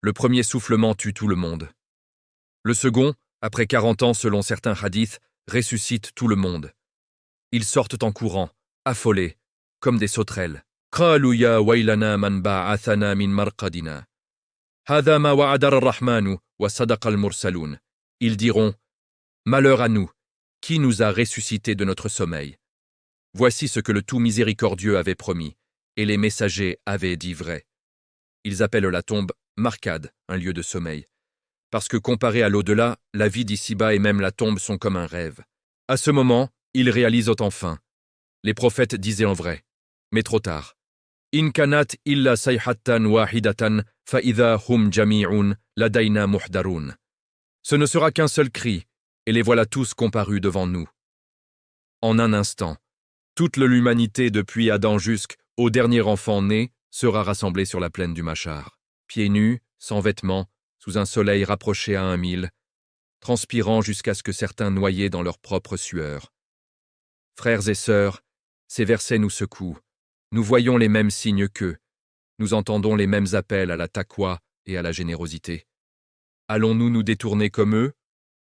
Le premier soufflement tue tout le monde. Le second, après 40 ans selon certains hadiths, ressuscite tout le monde. Ils sortent en courant, affolés, comme des sauterelles. قالوا يا ويلنا من بعثنا من مرقدنا. هذا ما وعد الرحمن وصدق المرسلون. Ils diront, malheur à nous, qui nous a ressuscités de notre sommeil. Voici ce que le tout miséricordieux avait promis, et les messagers avaient dit vrai. Ils appellent la tombe Markad, un lieu de sommeil. Parce que comparé à l'au-delà, la vie d'ici-bas et même la tombe sont comme un rêve. À ce moment, ils réalisent enfin. Les prophètes disaient en vrai, mais trop tard. In kanat illa sayhatan wahidatan fa idha hum jami'un ladayna muhdarun. Ce ne sera qu'un seul cri, et les voilà tous comparus devant nous. En un instant, toute l'humanité depuis Adam jusqu'au dernier enfant né sera rassemblée sur la plaine du Machar, pieds nus, sans vêtements, sous un soleil rapproché à 1 000, transpirant jusqu'à ce que certains noyaient dans leur propre sueur. Frères et sœurs, ces versets nous secouent. Nous voyons les mêmes signes qu'eux. Nous entendons les mêmes appels à la taqwa et à la générosité. Allons-nous nous détourner comme eux,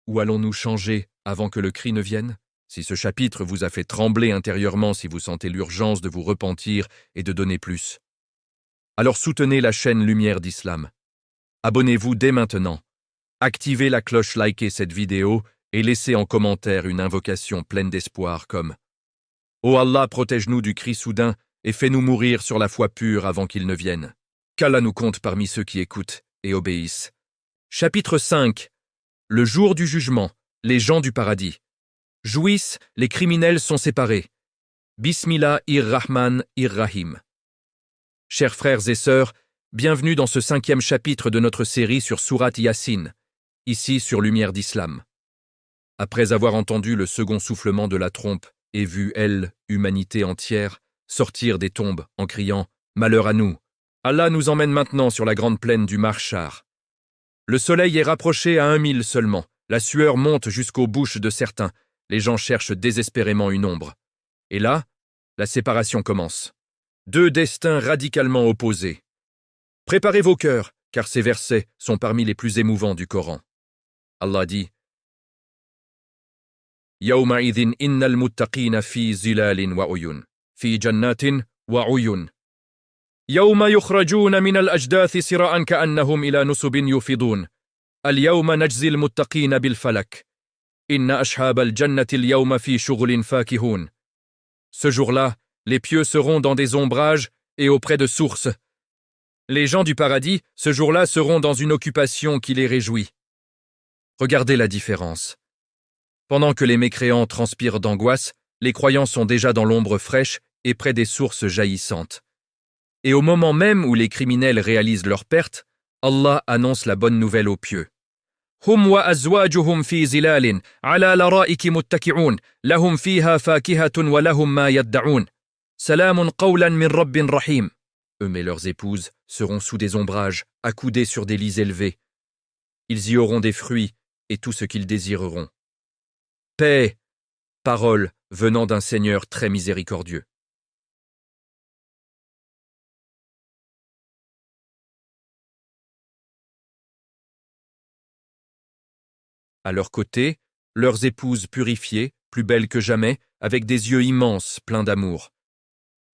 ou allons-nous changer avant que le cri ne vienne? Si ce chapitre vous a fait trembler intérieurement, si vous sentez l'urgence de vous repentir et de donner plus, alors soutenez la chaîne Lumière d'Islam. Abonnez-vous dès maintenant. Activez la cloche, likez cette vidéo et laissez en commentaire une invocation pleine d'espoir comme « Ô Allah, protège-nous du cri soudain et fais-nous mourir sur la foi pure avant qu'il ne vienne. » Qu'Allah nous compte parmi ceux qui écoutent et obéissent. Chapitre 5. Le jour du jugement, les gens du paradis. Jouissent, les criminels sont séparés. Bismillah-ir-Rahman-ir-Rahim. Chers frères et sœurs, bienvenue dans ce 5e chapitre de notre série sur Surat Yassine, ici sur Lumière d'Islam. Après avoir entendu le second soufflement de la trompe et vu, humanité entière, sortir des tombes en criant « Malheur à nous !» Allah nous emmène maintenant sur la grande plaine du Mahshar. Le soleil est rapproché à 1 000 seulement, la sueur monte jusqu'aux bouches de certains, les gens cherchent désespérément une ombre. Et là, la séparation commence. 2 destins radicalement opposés. Préparez vos cœurs, car ces versets sont parmi les plus émouvants du Coran. Allah dit Yawma'idhin innal muttaqina fi zilalin wa uyun, fi jannatin wa uyun. Yawma yukhrajuna min al-ajdathi sira'an ka'annahum ila nusubin yufidun. Al-yawma najzi al-muttaqina bil falak. Inna ashhab al-jannati al-yawma fi shughlin fakihun. Ce jour-là, les pieux seront dans des ombrages et auprès de sources. Les gens du paradis, ce jour-là, seront dans une occupation qui les réjouit. Regardez la différence. Pendant que les mécréants transpirent d'angoisse, les croyants sont déjà dans l'ombre fraîche et près des sources jaillissantes. Et au moment même où les criminels réalisent leur perte, Allah annonce la bonne nouvelle aux pieux. Hum wa azwajuhum fi zilalin, ala laraiki muttaki'un, lahum fiha fakihatun wa lahum ma yadda'un. Salamun qawlan min rabbin rahim. Eux et leurs épouses seront sous des ombrages, accoudés sur des lits élevés. Ils y auront des fruits et tout ce qu'ils désireront. Paix, parole venant d'un Seigneur très miséricordieux. À leur côté, leurs épouses purifiées, plus belles que jamais, avec des yeux immenses, pleins d'amour.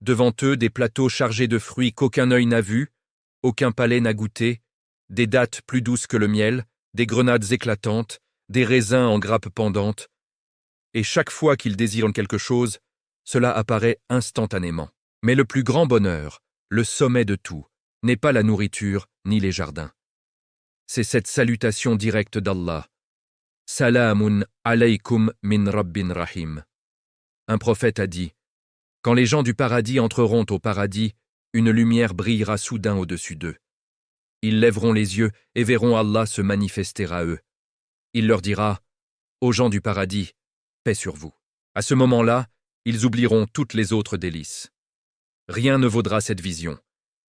Devant eux, des plateaux chargés de fruits qu'aucun œil n'a vus, aucun palais n'a goûté, des dattes plus douces que le miel, des grenades éclatantes, des raisins en grappes pendantes. Et chaque fois qu'ils désirent quelque chose, cela apparaît instantanément. Mais le plus grand bonheur, le sommet de tout, n'est pas la nourriture ni les jardins. C'est cette salutation directe d'Allah. Salamun alaykum min rabbin rahim. Un prophète a dit, quand les gens du paradis entreront au paradis, une lumière brillera soudain au-dessus d'eux. Ils lèveront les yeux et verront Allah se manifester à eux. Il leur dira, ô gens du paradis, paix sur vous. À ce moment-là, ils oublieront toutes les autres délices. Rien ne vaudra cette vision.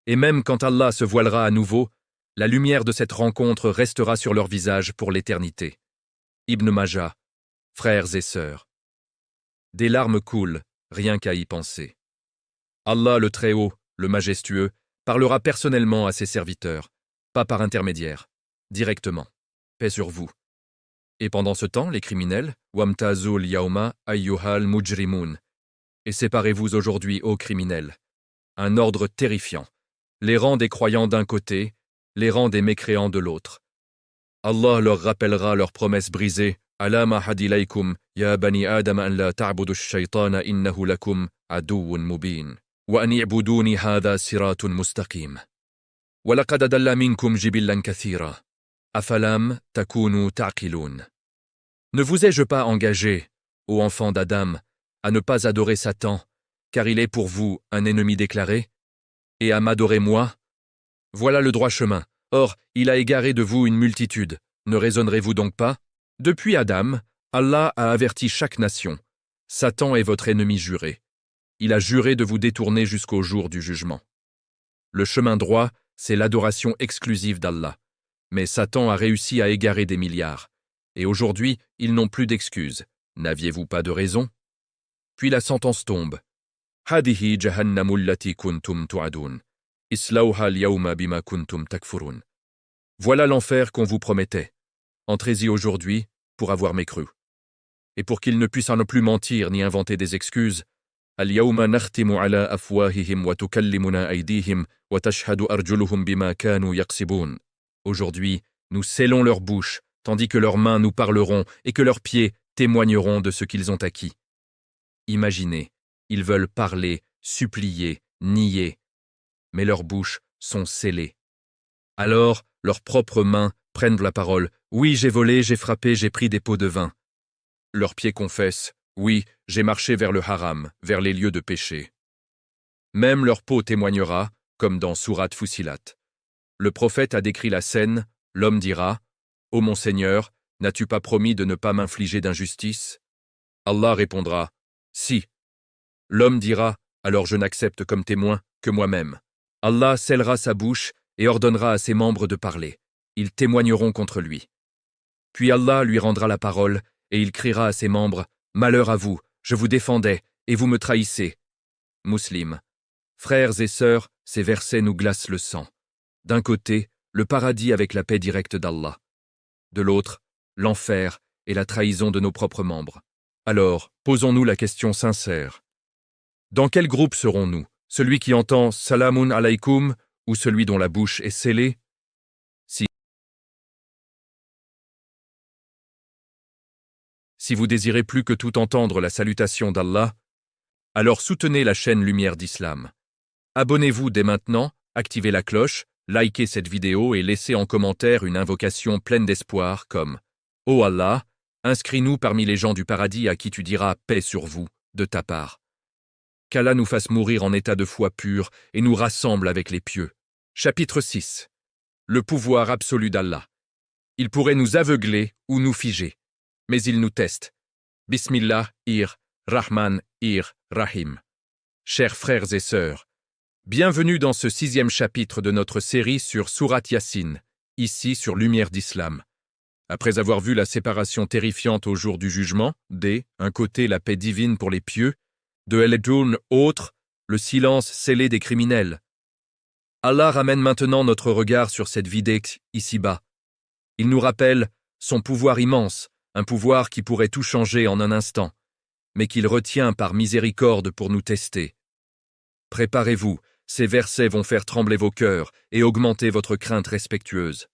Et même quand Allah se voilera à nouveau, la lumière de cette rencontre restera sur leur visage pour l'éternité. Ibn Majah, frères et sœurs. Des larmes coulent, rien qu'à y penser. Allah le Très-Haut, le Majestueux, parlera personnellement à ses serviteurs. pas par intermédiaire, directement. Paix sur vous. Et pendant ce temps, les criminels, Wamtazul yauma ayyuhal mujrimun. Et séparez-vous aujourd'hui, ô criminels. Un ordre terrifiant. Les rangs des croyants d'un côté, les rangs des mécréants de l'autre. Allah leur rappellera leurs promesses brisées. Alama hadilaykum, ya bani Adam an la ta'budu ash-shaytana innahu lakum aduwwun mubin. Wa an i'buduni hadha siratun mustaqim. Wa laqad adalla minkum jibillan kathira. Afalam takunu ta'qilun. Ne vous ai-je pas engagé, ô enfants d'Adam, à ne pas adorer Satan, car il est pour vous un ennemi déclaré, et à m'adorer moi? Voilà le droit chemin. Or, il a égaré de vous une multitude. Ne raisonnerez-vous donc pas? Depuis Adam, Allah a averti chaque nation. Satan est votre ennemi juré. Il a juré de vous détourner jusqu'au jour du jugement. Le chemin droit, c'est l'adoration exclusive d'Allah. Mais Satan a réussi à égarer des milliards. Et aujourd'hui, ils n'ont plus d'excuses. N'aviez-vous pas de raison? Puis la sentence tombe. Hadihi jahannamu allati kuntum tu'adun. Islauha al-yawma bima kuntum takfurun. Voilà l'enfer qu'on vous promettait. Entrez-y aujourd'hui pour avoir mécru. Et pour qu'ils ne puissent non plus mentir ni inventer des excuses, al-yawma nakhtimu ala afwahihim wa tukallimuna aydihim wa tashhadu arjuluhum bima kanu yaqsibun. Aujourd'hui, nous scellons leur bouche, tandis que leurs mains nous parleront et que leurs pieds témoigneront de ce qu'ils ont acquis. Imaginez, ils veulent parler, supplier, nier, mais leurs bouches sont scellées. Alors, leurs propres mains prennent la parole. Oui, j'ai volé, j'ai frappé, j'ai pris des pots de vin. Leurs pieds confessent. Oui, j'ai marché vers le haram, vers les lieux de péché. Même leur peau témoignera, comme dans Sourate Fussilat. Le prophète a décrit la scène, l'homme dira « Ô mon Seigneur, n'as-tu pas promis de ne pas m'infliger d'injustice ?» Allah répondra « Si. » L'homme dira « Alors je n'accepte comme témoin que moi-même. » Allah scellera sa bouche et ordonnera à ses membres de parler. Ils témoigneront contre lui. Puis Allah lui rendra la parole et il criera à ses membres « Malheur à vous, je vous défendais et vous me trahissez. » Muslims, frères et sœurs, ces versets nous glacent le sang. D'un côté, le paradis avec la paix directe d'Allah. De l'autre, l'enfer et la trahison de nos propres membres. Alors, posons-nous la question sincère. Dans quel groupe serons-nous? Celui qui entend « Salamun alaykum » ou celui dont la bouche est scellée? Si vous désirez plus que tout entendre la salutation d'Allah, alors soutenez la chaîne Lumière d'Islam. Abonnez-vous dès maintenant, activez la cloche, likez cette vidéo et laissez en commentaire une invocation pleine d'espoir comme « Ô Allah, inscris-nous parmi les gens du paradis à qui tu diras « Paix sur vous » de ta part. Qu'Allah nous fasse mourir en état de foi pure et nous rassemble avec les pieux. Chapitre 6. Le pouvoir absolu d'Allah. Il pourrait nous aveugler ou nous figer, mais il nous teste. Bismillah, Rahman, Rahim. Chers frères et sœurs, bienvenue dans ce 6e chapitre de notre série sur Sourate Yassine, ici sur Lumière d'Islam. Après avoir vu la séparation terrifiante au jour du jugement, un côté la paix divine pour les pieux, de El-Djoun, autre, le silence scellé des criminels. Allah ramène maintenant notre regard sur cette vie ici-bas. Il nous rappelle son pouvoir immense, un pouvoir qui pourrait tout changer en un instant, mais qu'il retient par miséricorde pour nous tester. Préparez-vous, ces versets vont faire trembler vos cœurs et augmenter votre crainte respectueuse.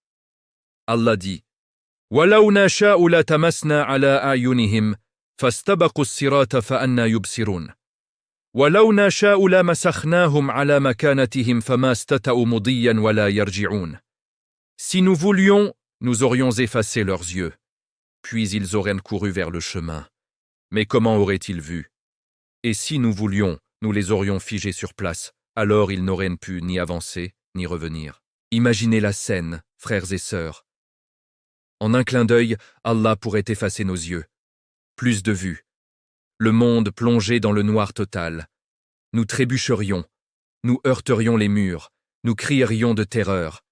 Allah dit « وَلَوْ نَشَاءُ لَتَمَسْنَا عَلَىٰ أَعْيُنِهِمْ فَاسْتَبَقُوا الصِّرَاطَ فَأَنَّىٰ يُبْصِرُونَ وَلَوْ نَشَاءُ لَمَسَخْنَاهُمْ عَلَىٰ مَكَانَتِهِمْ فَمَا اسْتَطَاعُوا مُضِيًّا وَلَا يَرْجِعُونَ » Si nous voulions, nous aurions effacé leurs yeux, puis ils auraient couru vers le chemin. Mais comment auraient-ils vu? Et si nous voulions, nous les aurions figés sur place, alors ils n'auraient pu ni avancer, ni revenir. Imaginez la scène, frères et sœurs. En un clin d'œil, Allah pourrait effacer nos yeux. Plus de vue. Le monde plongé dans le noir total. Nous trébucherions, nous heurterions les murs, nous crierions de terreur.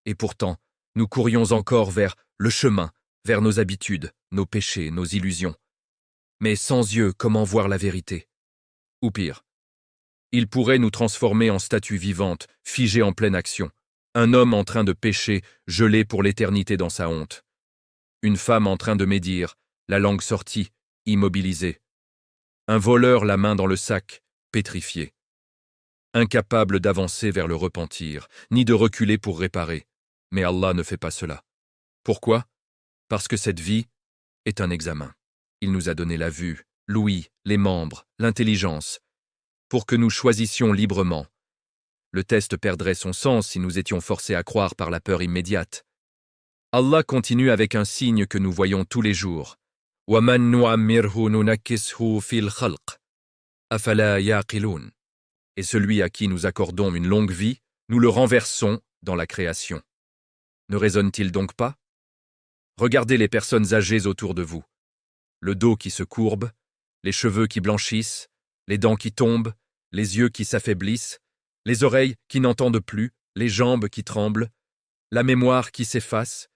Et pourtant, nous courions encore vers le chemin, vers nos habitudes, nos péchés, nos illusions. Mais sans yeux, comment voir la vérité? Ou pire, il pourrait nous transformer en statues vivantes, figées en pleine action. Un homme en train de pécher, gelé pour l'éternité dans sa honte. Une femme en train de médire, la langue sortie, immobilisée. Un voleur la main dans le sac, pétrifié. Incapable d'avancer vers le repentir, ni de reculer pour réparer. Mais Allah ne fait pas cela. Pourquoi? Parce que cette vie est un examen. Il nous a donné la vue, l'ouïe, les membres, l'intelligence, pour que nous choisissions librement. Le test perdrait son sens si nous étions forcés à croire par la peur immédiate. Allah continue avec un signe que nous voyons tous les jours. وَمَن نُعَمِّرْهُ نُنَكِّسْهُ فِي الْخَلْقِ أَفَلَا يَعْقِلُونَ. Et celui à qui nous accordons une longue vie, nous le renversons dans la création. Ne raisonne-t-il donc pas? Regardez les personnes âgées autour de vous. Le dos qui se courbe, les cheveux qui blanchissent, les dents qui tombent, les yeux qui s'affaiblissent, les oreilles qui n'entendent plus, les jambes qui tremblent, la mémoire qui s'efface.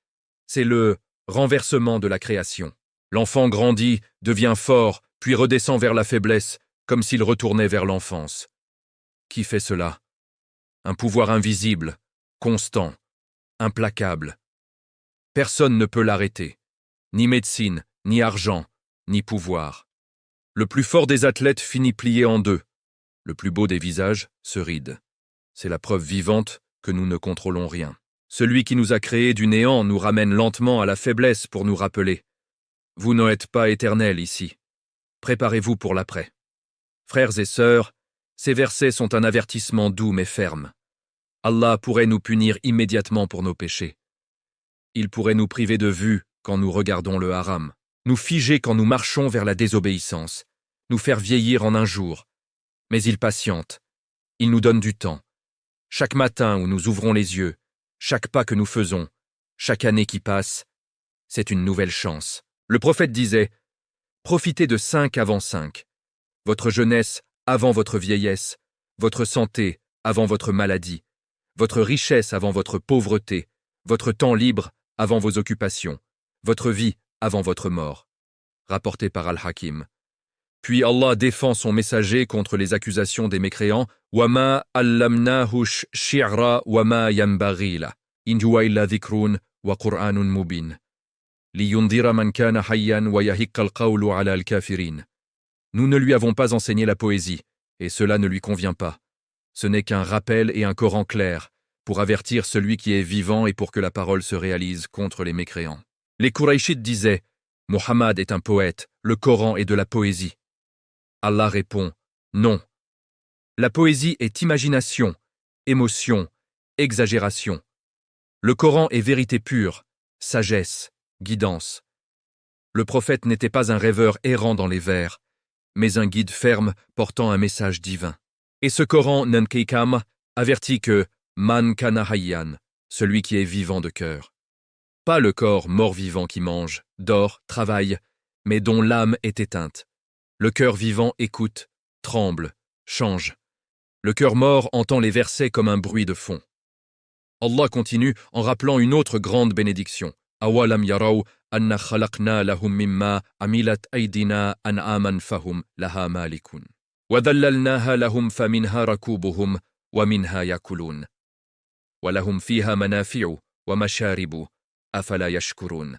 C'est le renversement de la création. L'enfant grandit, devient fort, puis redescend vers la faiblesse, comme s'il retournait vers l'enfance. Qui fait cela? Un pouvoir invisible, constant, implacable. Personne ne peut l'arrêter. Ni médecine, ni argent, ni pouvoir. Le plus fort des athlètes finit plié en deux. Le plus beau des visages se ride. C'est la preuve vivante que nous ne contrôlons rien. Celui qui nous a créés du néant nous ramène lentement à la faiblesse pour nous rappeler. Vous n'êtes pas éternels ici. Préparez-vous pour l'après. Frères et sœurs, ces versets sont un avertissement doux mais ferme. Allah pourrait nous punir immédiatement pour nos péchés. Il pourrait nous priver de vue quand nous regardons le haram, nous figer quand nous marchons vers la désobéissance, nous faire vieillir en un jour. Mais il patiente. Il nous donne du temps. Chaque matin où nous ouvrons les yeux, chaque pas que nous faisons, chaque année qui passe, c'est une nouvelle chance. Le prophète disait « Profitez de 5 avant 5. Votre jeunesse avant votre vieillesse, votre santé avant votre maladie, votre richesse avant votre pauvreté, votre temps libre avant vos occupations, votre vie avant votre mort. » Rapporté par Al-Hakim. Puis Allah défend son messager contre les accusations des mécréants. Wama allamnahu shi'ra wama yanbaghi la. In huwa illa dhikrun wa Qur'anun mubin. Liyundira man kana hayyan wa yahiqqa al-qawlu ala al-kafirin. Nous ne lui avons pas enseigné la poésie, et cela ne lui convient pas. Ce n'est qu'un rappel et un Coran clair, pour avertir celui qui est vivant et pour que la parole se réalise contre les mécréants. Les Qurayshites disaient « Mohammed est un poète, le Coran est de la poésie ». Allah répond « Non. La poésie est imagination, émotion, exagération. Le Coran est vérité pure, sagesse, guidance. Le prophète n'était pas un rêveur errant dans les vers, mais un guide ferme portant un message divin. Et ce Coran Nankikam avertit que « Man kana hayyan », celui qui est vivant de cœur. Pas le corps mort-vivant qui mange, dort, travaille, mais dont l'âme est éteinte. Le cœur vivant écoute, tremble, change. Le cœur mort entend les versets comme un bruit de fond. Allah continue en rappelant une autre grande bénédiction. Awalam yaraw anna khalaqna lahum mimma amilat aydina an'aman fahum laha malikun. Wa dhallalnaha lahum faminha rakubuhum wa minha yakulun. Wa lahum fiha manafi'u wa masharibu afala yashkurun.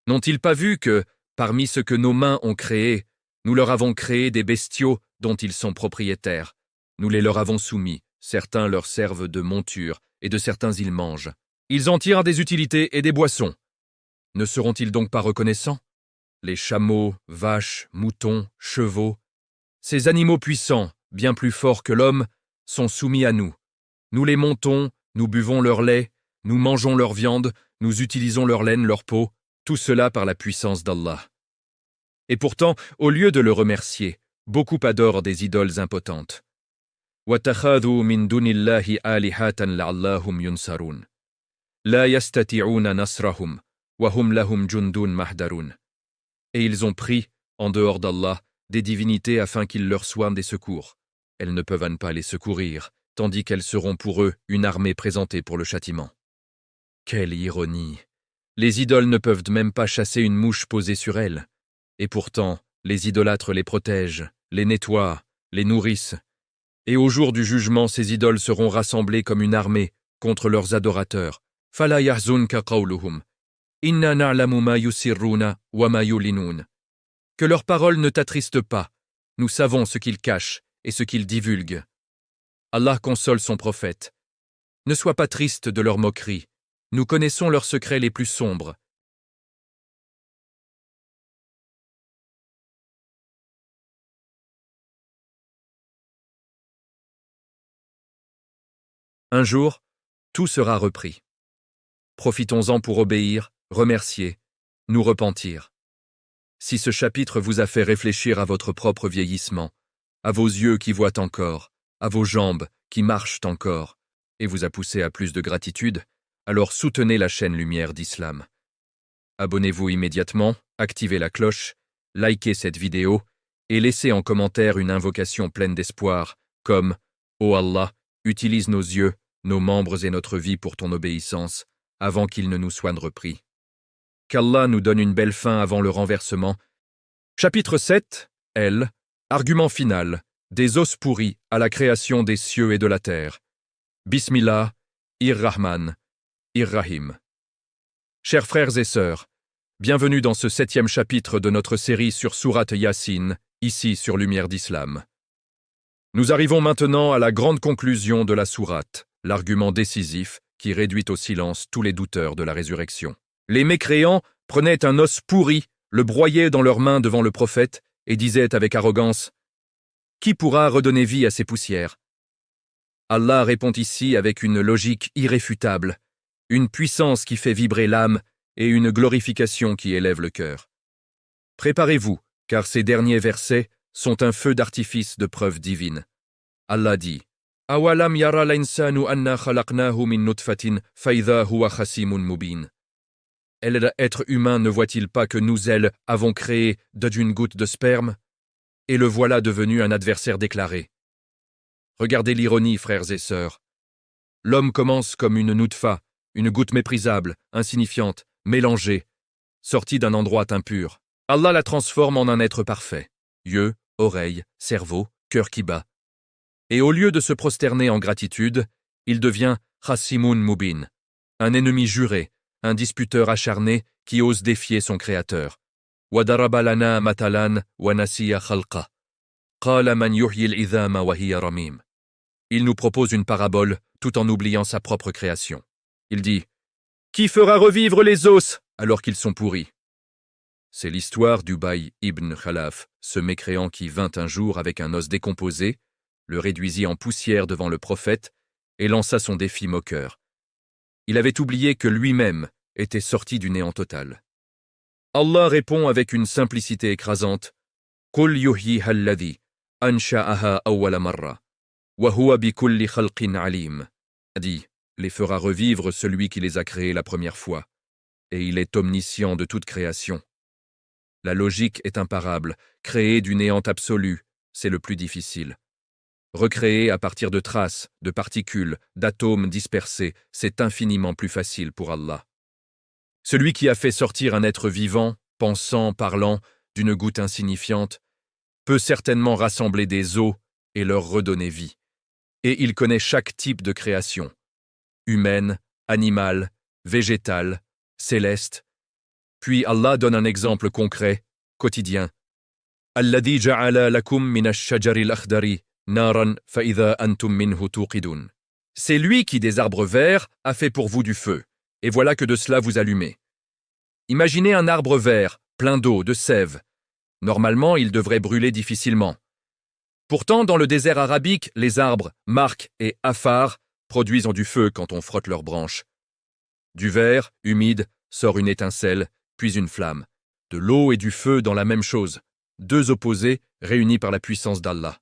N'ont-ils pas vu que, parmi ce que nos mains ont créé, nous leur avons créé des bestiaux dont ils sont propriétaires. Nous les leur avons soumis, certains leur servent de monture, et de certains ils mangent. Ils en tirent des utilités et des boissons. Ne seront-ils donc pas reconnaissants? Les chameaux, vaches, moutons, chevaux, ces animaux puissants, bien plus forts que l'homme, sont soumis à nous. Nous les montons, nous buvons leur lait, nous mangeons leur viande, nous utilisons leur laine, leur peau, tout cela par la puissance d'Allah. Et pourtant, au lieu de le remercier, beaucoup adorent des idoles impotentes. وَاتَّخَذُوا مِن دُونِ اللَّهِ آلِهَةً لَعَلَّهُمْ يُنْصَرُونَ لَا يَسْتَطِيعُونَ نَصْرَهُمْ وَهُمْ لَهُمْ جُنْدٌ مَحْضَرُونَ. Et ils ont pris, en dehors d'Allah, des divinités afin qu'ils leur soient des secours. Elles ne peuvent pas les secourir, tandis qu'elles seront pour eux une armée présentée pour le châtiment. Quelle ironie! Les idoles ne peuvent même pas chasser une mouche posée sur elles. Et pourtant, les idolâtres les protègent, les nettoient, les nourrissent. Et au jour du jugement, ces idoles seront rassemblées comme une armée contre leurs adorateurs. Fala yahzunka qawluhum. Inna na'lamu ma yusirruna wa ma yulinun. Que leurs paroles ne t'attristent pas. Nous savons ce qu'ils cachent et ce qu'ils divulguent. Allah console son prophète. Ne sois pas triste de leurs moqueries. Nous connaissons leurs secrets les plus sombres. Un jour, tout sera repris. Profitons-en pour obéir, remercier, nous repentir. Si ce chapitre vous a fait réfléchir à votre propre vieillissement, à vos yeux qui voient encore, à vos jambes qui marchent encore, et vous a poussé à plus de gratitude, alors soutenez la chaîne Lumière d'Islam. Abonnez-vous immédiatement, activez la cloche, likez cette vidéo et laissez en commentaire une invocation pleine d'espoir, comme « Ô Allah, utilise nos yeux, nos membres et notre vie pour ton obéissance, avant qu'ils ne nous soient repris. » Qu'Allah nous donne une belle fin avant le renversement. Chapitre 7, L. Argument final. Des os pourris à la création des cieux et de la terre. Bismillah, Ir-Rahman, Ir-Rahim. Chers frères et sœurs, bienvenue dans ce 7e chapitre de notre série sur Sourate Yassine, ici sur Lumière d'Islam. Nous arrivons maintenant à la grande conclusion de la sourate, l'argument décisif qui réduit au silence tous les douteurs de la résurrection. Les mécréants prenaient un os pourri, le broyaient dans leurs mains devant le prophète et disaient avec arrogance « Qui pourra redonner vie à ces poussières ?» Allah répond ici avec une logique irréfutable, une puissance qui fait vibrer l'âme et une glorification qui élève le cœur. Préparez-vous, car ces derniers versets sont un feu d'artifice de preuves divines. Allah dit « Awalam yara l'insanu anna khalaqnahu min nutfatin faidha huwa khasimun mubin » L'être humain ne voit-il pas que nous, avons créé d'une goutte de sperme, et le voilà devenu un adversaire déclaré. Regardez l'ironie, frères et sœurs. L'homme commence comme une nutfa, une goutte méprisable, insignifiante, mélangée, sortie d'un endroit impur. Allah la transforme en un être parfait, yeux, oreilles, cerveau, cœur qui bat. Et au lieu de se prosterner en gratitude, il devient Khasimun Mubin, un ennemi juré, un disputeur acharné qui ose défier son créateur. وَدَرَبَ لَنَا مَثَلًا وَنَسِيَ خَلْقَهُ قَالَ مَنْ يُحْيِي الْعِظَامَ وَهِيَ رَمِيمٌ. Il nous propose une parabole tout en oubliant sa propre création. Il dit « Qui fera revivre les os alors qu'ils sont pourris ?» C'est l'histoire d'Ubay ibn Khalaf, ce mécréant qui vint un jour avec un os décomposé, le réduisit en poussière devant le prophète et lança son défi moqueur. Il avait oublié que lui-même était sorti du néant total. Allah répond avec une simplicité écrasante « Qul yuhyiha alladhi ansha'aha awwala marra wa huwa bi kulli khalqin alim » dit « Les fera revivre celui qui les a créés la première fois, et il est omniscient de toute création. » La logique est imparable, créer du néant absolu, c'est le plus difficile. Recréer à partir de traces, de particules, d'atomes dispersés, c'est infiniment plus facile pour Allah. Celui qui a fait sortir un être vivant, pensant, parlant, d'une goutte insignifiante, peut certainement rassembler des os et leur redonner vie. Et il connaît chaque type de création, humaine, animale, végétale, céleste. Puis Allah donne un exemple concret, quotidien. « Alladhi ja'ala lakum minash shajari al-akhdari naran fa idha antum minhu tuqidun. » C'est lui qui des arbres verts a fait pour vous du feu, et voilà que de cela vous allumez. Imaginez un arbre vert, plein d'eau, de sève. Normalement, il devrait brûler difficilement. Pourtant, dans le désert arabique, les arbres, marc et afar, produisent du feu quand on frotte leurs branches. Du verre, humide, sort une étincelle, puis une flamme. De l'eau et du feu dans la même chose, deux opposés réunis par la puissance d'Allah.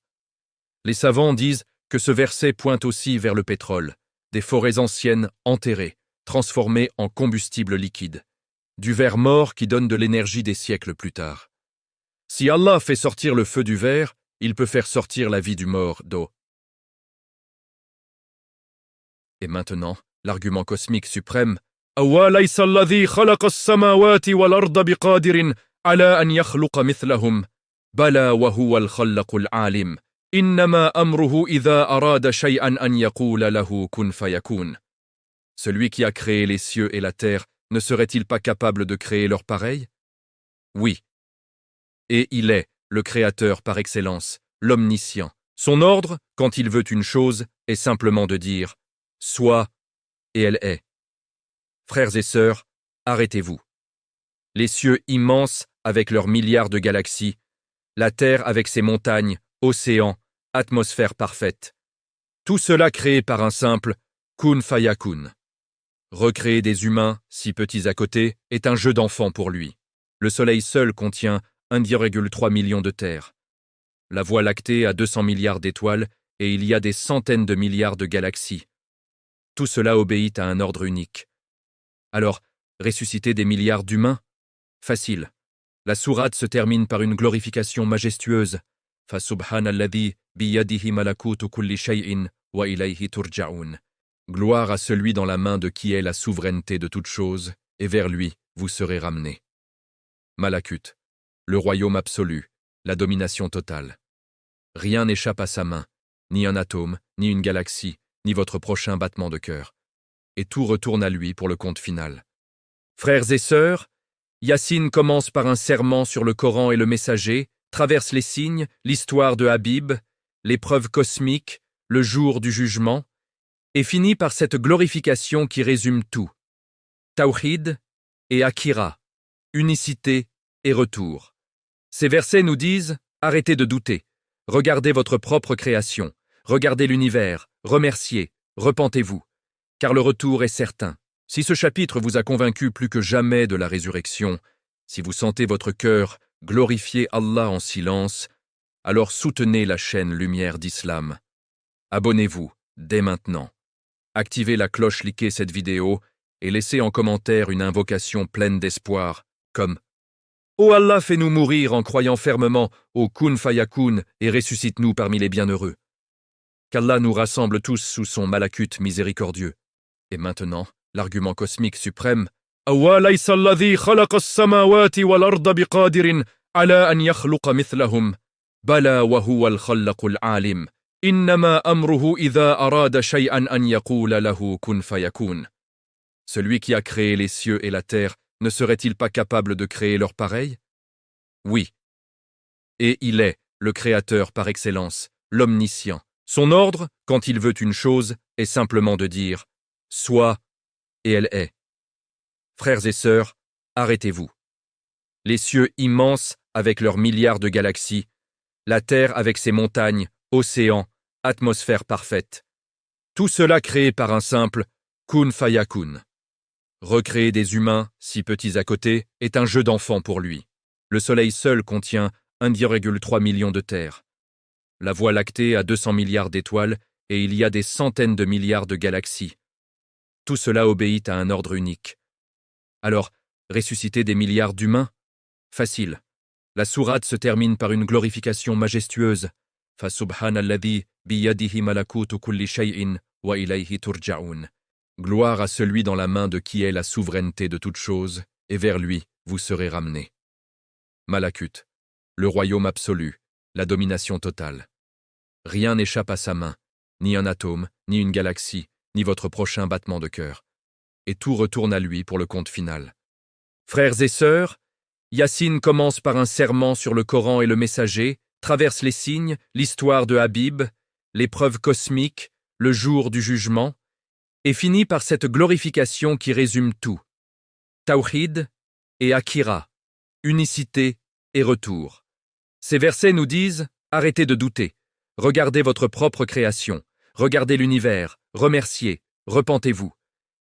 Les savants disent que ce verset pointe aussi vers le pétrole, des forêts anciennes enterrées, transformées en combustible liquide, du verre mort qui donne de l'énergie des siècles plus tard. Si Allah fait sortir le feu du verre, il peut faire sortir la vie du mort d'eau. Et maintenant, l'argument cosmique suprême. أَوَلَيْسَ الَّذِي خَلَقَ السَّمَاوَاتِ وَالْأَرْضَ بِقَادِرٍ عَلَى أَنْ يَخْلُقَ مِثْلَهُمْ بَلَى وَهُوَ الْخَلَّقُ الْعَالِمُ إِنَّمَا أَمْرُهُ إِذَا أَرَادَ شَيْئًا أَنْ يَقُولَ لَهُ كُنْ فَيَكُونُ. Celui qui a créé les cieux et la terre ne serait-il pas capable de créer leur pareil? Oui. Et il est le Créateur par excellence, l'Omniscient. Son ordre, quand il veut une chose, est simplement de dire « Sois » et elle est. Frères et sœurs, arrêtez-vous. Les cieux immenses avec leurs milliards de galaxies, la terre avec ses montagnes, océans, atmosphère parfaite. Tout cela créé par un simple « Kun Fayakun ». Recréer des humains, si petits à côté, est un jeu d'enfant pour lui. Le Soleil seul contient 1,3 million de terres. La Voie lactée a 200 milliards d'étoiles et il y a des centaines de milliards de galaxies. Tout cela obéit à un ordre unique. Alors, ressusciter des milliards d'humains? Facile. La sourate se termine par une glorification majestueuse. Fa subhanalladhi biyadihi malakutu kulli shay'in wa ilayhi turja'un. Gloire à celui dans la main de qui est la souveraineté de toute chose, et vers lui vous serez ramenés. Malakut, le royaume absolu, la domination totale. Rien n'échappe à sa main, ni un atome, ni une galaxie, ni votre prochain battement de cœur. Et tout retourne à lui pour le compte final. Frères et sœurs, Yassine commence par un serment sur le Coran et le messager, traverse les signes, l'histoire de Habib, l'épreuve cosmique, le jour du jugement, et finit par cette glorification qui résume tout. Tawhid et Akira, unicité et retour. Ces versets nous disent « Arrêtez de douter, regardez votre propre création, regardez l'univers, remerciez, repentez-vous, car le retour est certain. » Si ce chapitre vous a convaincu plus que jamais de la résurrection, si vous sentez votre cœur glorifier Allah en silence, alors soutenez la chaîne Lumière d'Islam. Abonnez-vous dès maintenant. Activez la cloche, likez cette vidéo et laissez en commentaire une invocation pleine d'espoir, comme « Ô Allah, fais-nous mourir en croyant fermement au Kun Fayakun et ressuscite-nous parmi les bienheureux. » Qu'Allah nous rassemble tous sous son malakut miséricordieux. Et maintenant, l'argument cosmique suprême « أَوَلَيْسَ الَّذِي خَلَقَ السَّمَاوَاتِ وَالْأَرْضَ بِقَادِرٍ عَلَى أَنْ يَخْلُقَ مِثْلَهُمْ بَلَى وَهُوَ الْخَلَّقُ الْعَالِمُ إِنَّمَا أَمْرُهُ إِذَا أَرَادَ شَيْئًا أَنْ يَقُولَ لَهُ كُنْ فَيَكُونُ » Celui qui a créé les cieux et la terre ne serait-il pas capable de créer leur pareil? Oui. Et il est le Créateur par excellence, l'Omniscient. Son ordre, quand il veut une chose, est simplement de dire « Sois » et elle est. Frères et sœurs, arrêtez-vous. Les cieux immenses avec leurs milliards de galaxies, la terre avec ses montagnes, océans, atmosphère parfaite. Tout cela créé par un simple « Kun Fayakun ». Recréer des humains, si petits à côté, est un jeu d'enfant pour lui. Le Soleil seul contient 1,3 million de terres. La Voie lactée a 200 milliards d'étoiles et il y a des centaines de milliards de galaxies. Tout cela obéit à un ordre unique. Alors, ressusciter des milliards d'humains? Facile. La sourate se termine par une glorification majestueuse. Fa subhanalladhi biyadihi malakutu kulli shay'in wa ilayhi turja'un. Gloire à celui dans la main de qui est la souveraineté de toute chose, et vers lui vous serez ramenés. Malakut, le royaume absolu, la domination totale. Rien n'échappe à sa main, ni un atome, ni une galaxie, ni votre prochain battement de cœur. Et tout retourne à lui pour le compte final. Frères et sœurs, Yassine commence par un serment sur le Coran et le messager, traverse les signes, l'histoire de Habib, l'épreuve cosmique, le jour du jugement, et finit par cette glorification qui résume tout. Tawhid et Akira, unicité et retour. Ces versets nous disent « Arrêtez de douter, regardez votre propre création, regardez l'univers, remerciez, repentez-vous,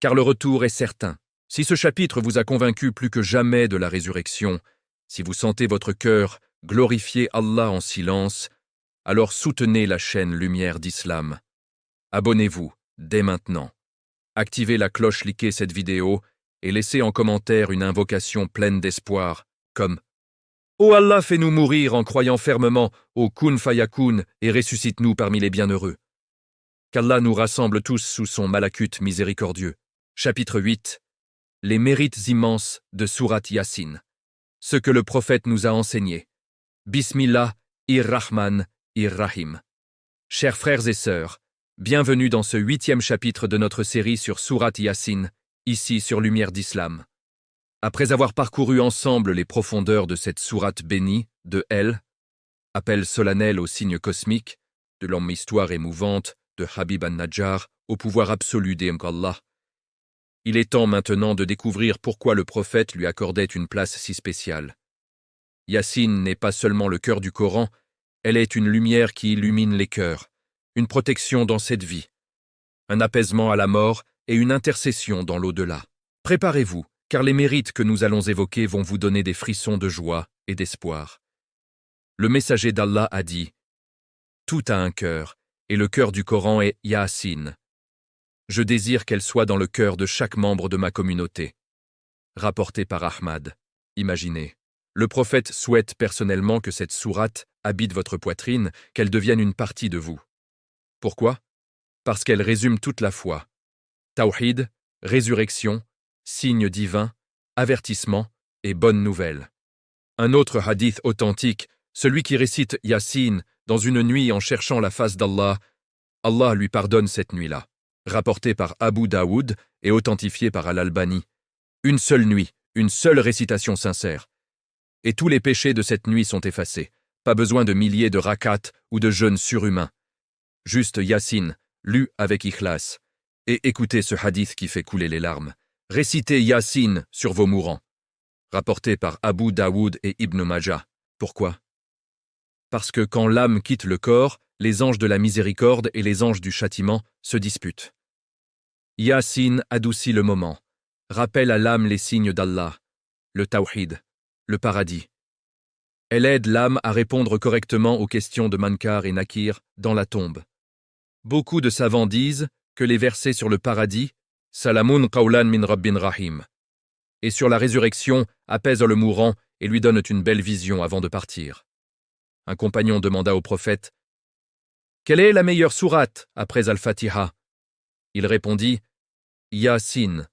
car le retour est certain. » Si ce chapitre vous a convaincu plus que jamais de la résurrection, si vous sentez votre cœur glorifier Allah en silence, alors soutenez la chaîne Lumière d'Islam. Abonnez-vous dès maintenant. Activez la cloche, likez cette vidéo et laissez en commentaire une invocation pleine d'espoir, comme « Ô Allah, fais-nous mourir en croyant fermement au Kun Fayakun et ressuscite-nous parmi les bienheureux. » Qu'Allah nous rassemble tous sous son malakut miséricordieux. Chapitre 8. Les mérites immenses de Sourate Yassine. Ce que le prophète nous a enseigné. Bismillah, Ir-Rahman, Ir-Rahim. Chers frères et sœurs, Bienvenue dans ce 8e chapitre de notre série sur Sourate Yasin, ici sur Lumière d'Islam. Après avoir parcouru ensemble les profondeurs de cette sourate bénie, de El, appel solennel au signe cosmique, de l'homme histoire émouvante, de Habib an-Najjar, au pouvoir absolu d'Allah, il est temps maintenant de découvrir pourquoi le prophète lui accordait une place si spéciale. Yasin n'est pas seulement le cœur du Coran, elle est une lumière qui illumine les cœurs, une protection dans cette vie, un apaisement à la mort et une intercession dans l'au-delà. Préparez-vous, car les mérites que nous allons évoquer vont vous donner des frissons de joie et d'espoir. Le messager d'Allah a dit « Tout a un cœur, et le cœur du Coran est Yasin. Je désire qu'elle soit dans le cœur de chaque membre de ma communauté. » Rapporté par Ahmad. Imaginez. Le prophète souhaite personnellement que cette sourate habite votre poitrine, qu'elle devienne une partie de vous. Pourquoi? Parce qu'elle résume toute la foi. Tawhid, résurrection, signe divin, avertissement et bonne nouvelle. Un autre hadith authentique, celui qui récite Yasin dans une nuit en cherchant la face d'Allah, Allah lui pardonne cette nuit-là. Rapporté par Abu Daoud et authentifié par Al-Albani. Une seule nuit, une seule récitation sincère. Et tous les péchés de cette nuit sont effacés. Pas besoin de milliers de rakats ou de jeûnes surhumains. Juste Yasin, lu avec ikhlas. Et écoutez ce hadith qui fait couler les larmes. Récitez Yasin sur vos mourants. Rapporté par Abu Daoud et Ibn Majah. Pourquoi? Parce que quand l'âme quitte le corps, les anges de la miséricorde et les anges du châtiment se disputent. Yasin adoucit le moment, rappelle à l'âme les signes d'Allah, le tawhid, le paradis. Elle aide l'âme à répondre correctement aux questions de Munkar et Nakir dans la tombe. Beaucoup de savants disent que les versets sur le paradis, Salamun qawlan min rabbin rahim, et sur la résurrection apaisent le mourant et lui donnent une belle vision avant de partir. Un compagnon demanda au prophète « Quelle est la meilleure sourate après Al-Fatiha ?» Il répondit « Yasin »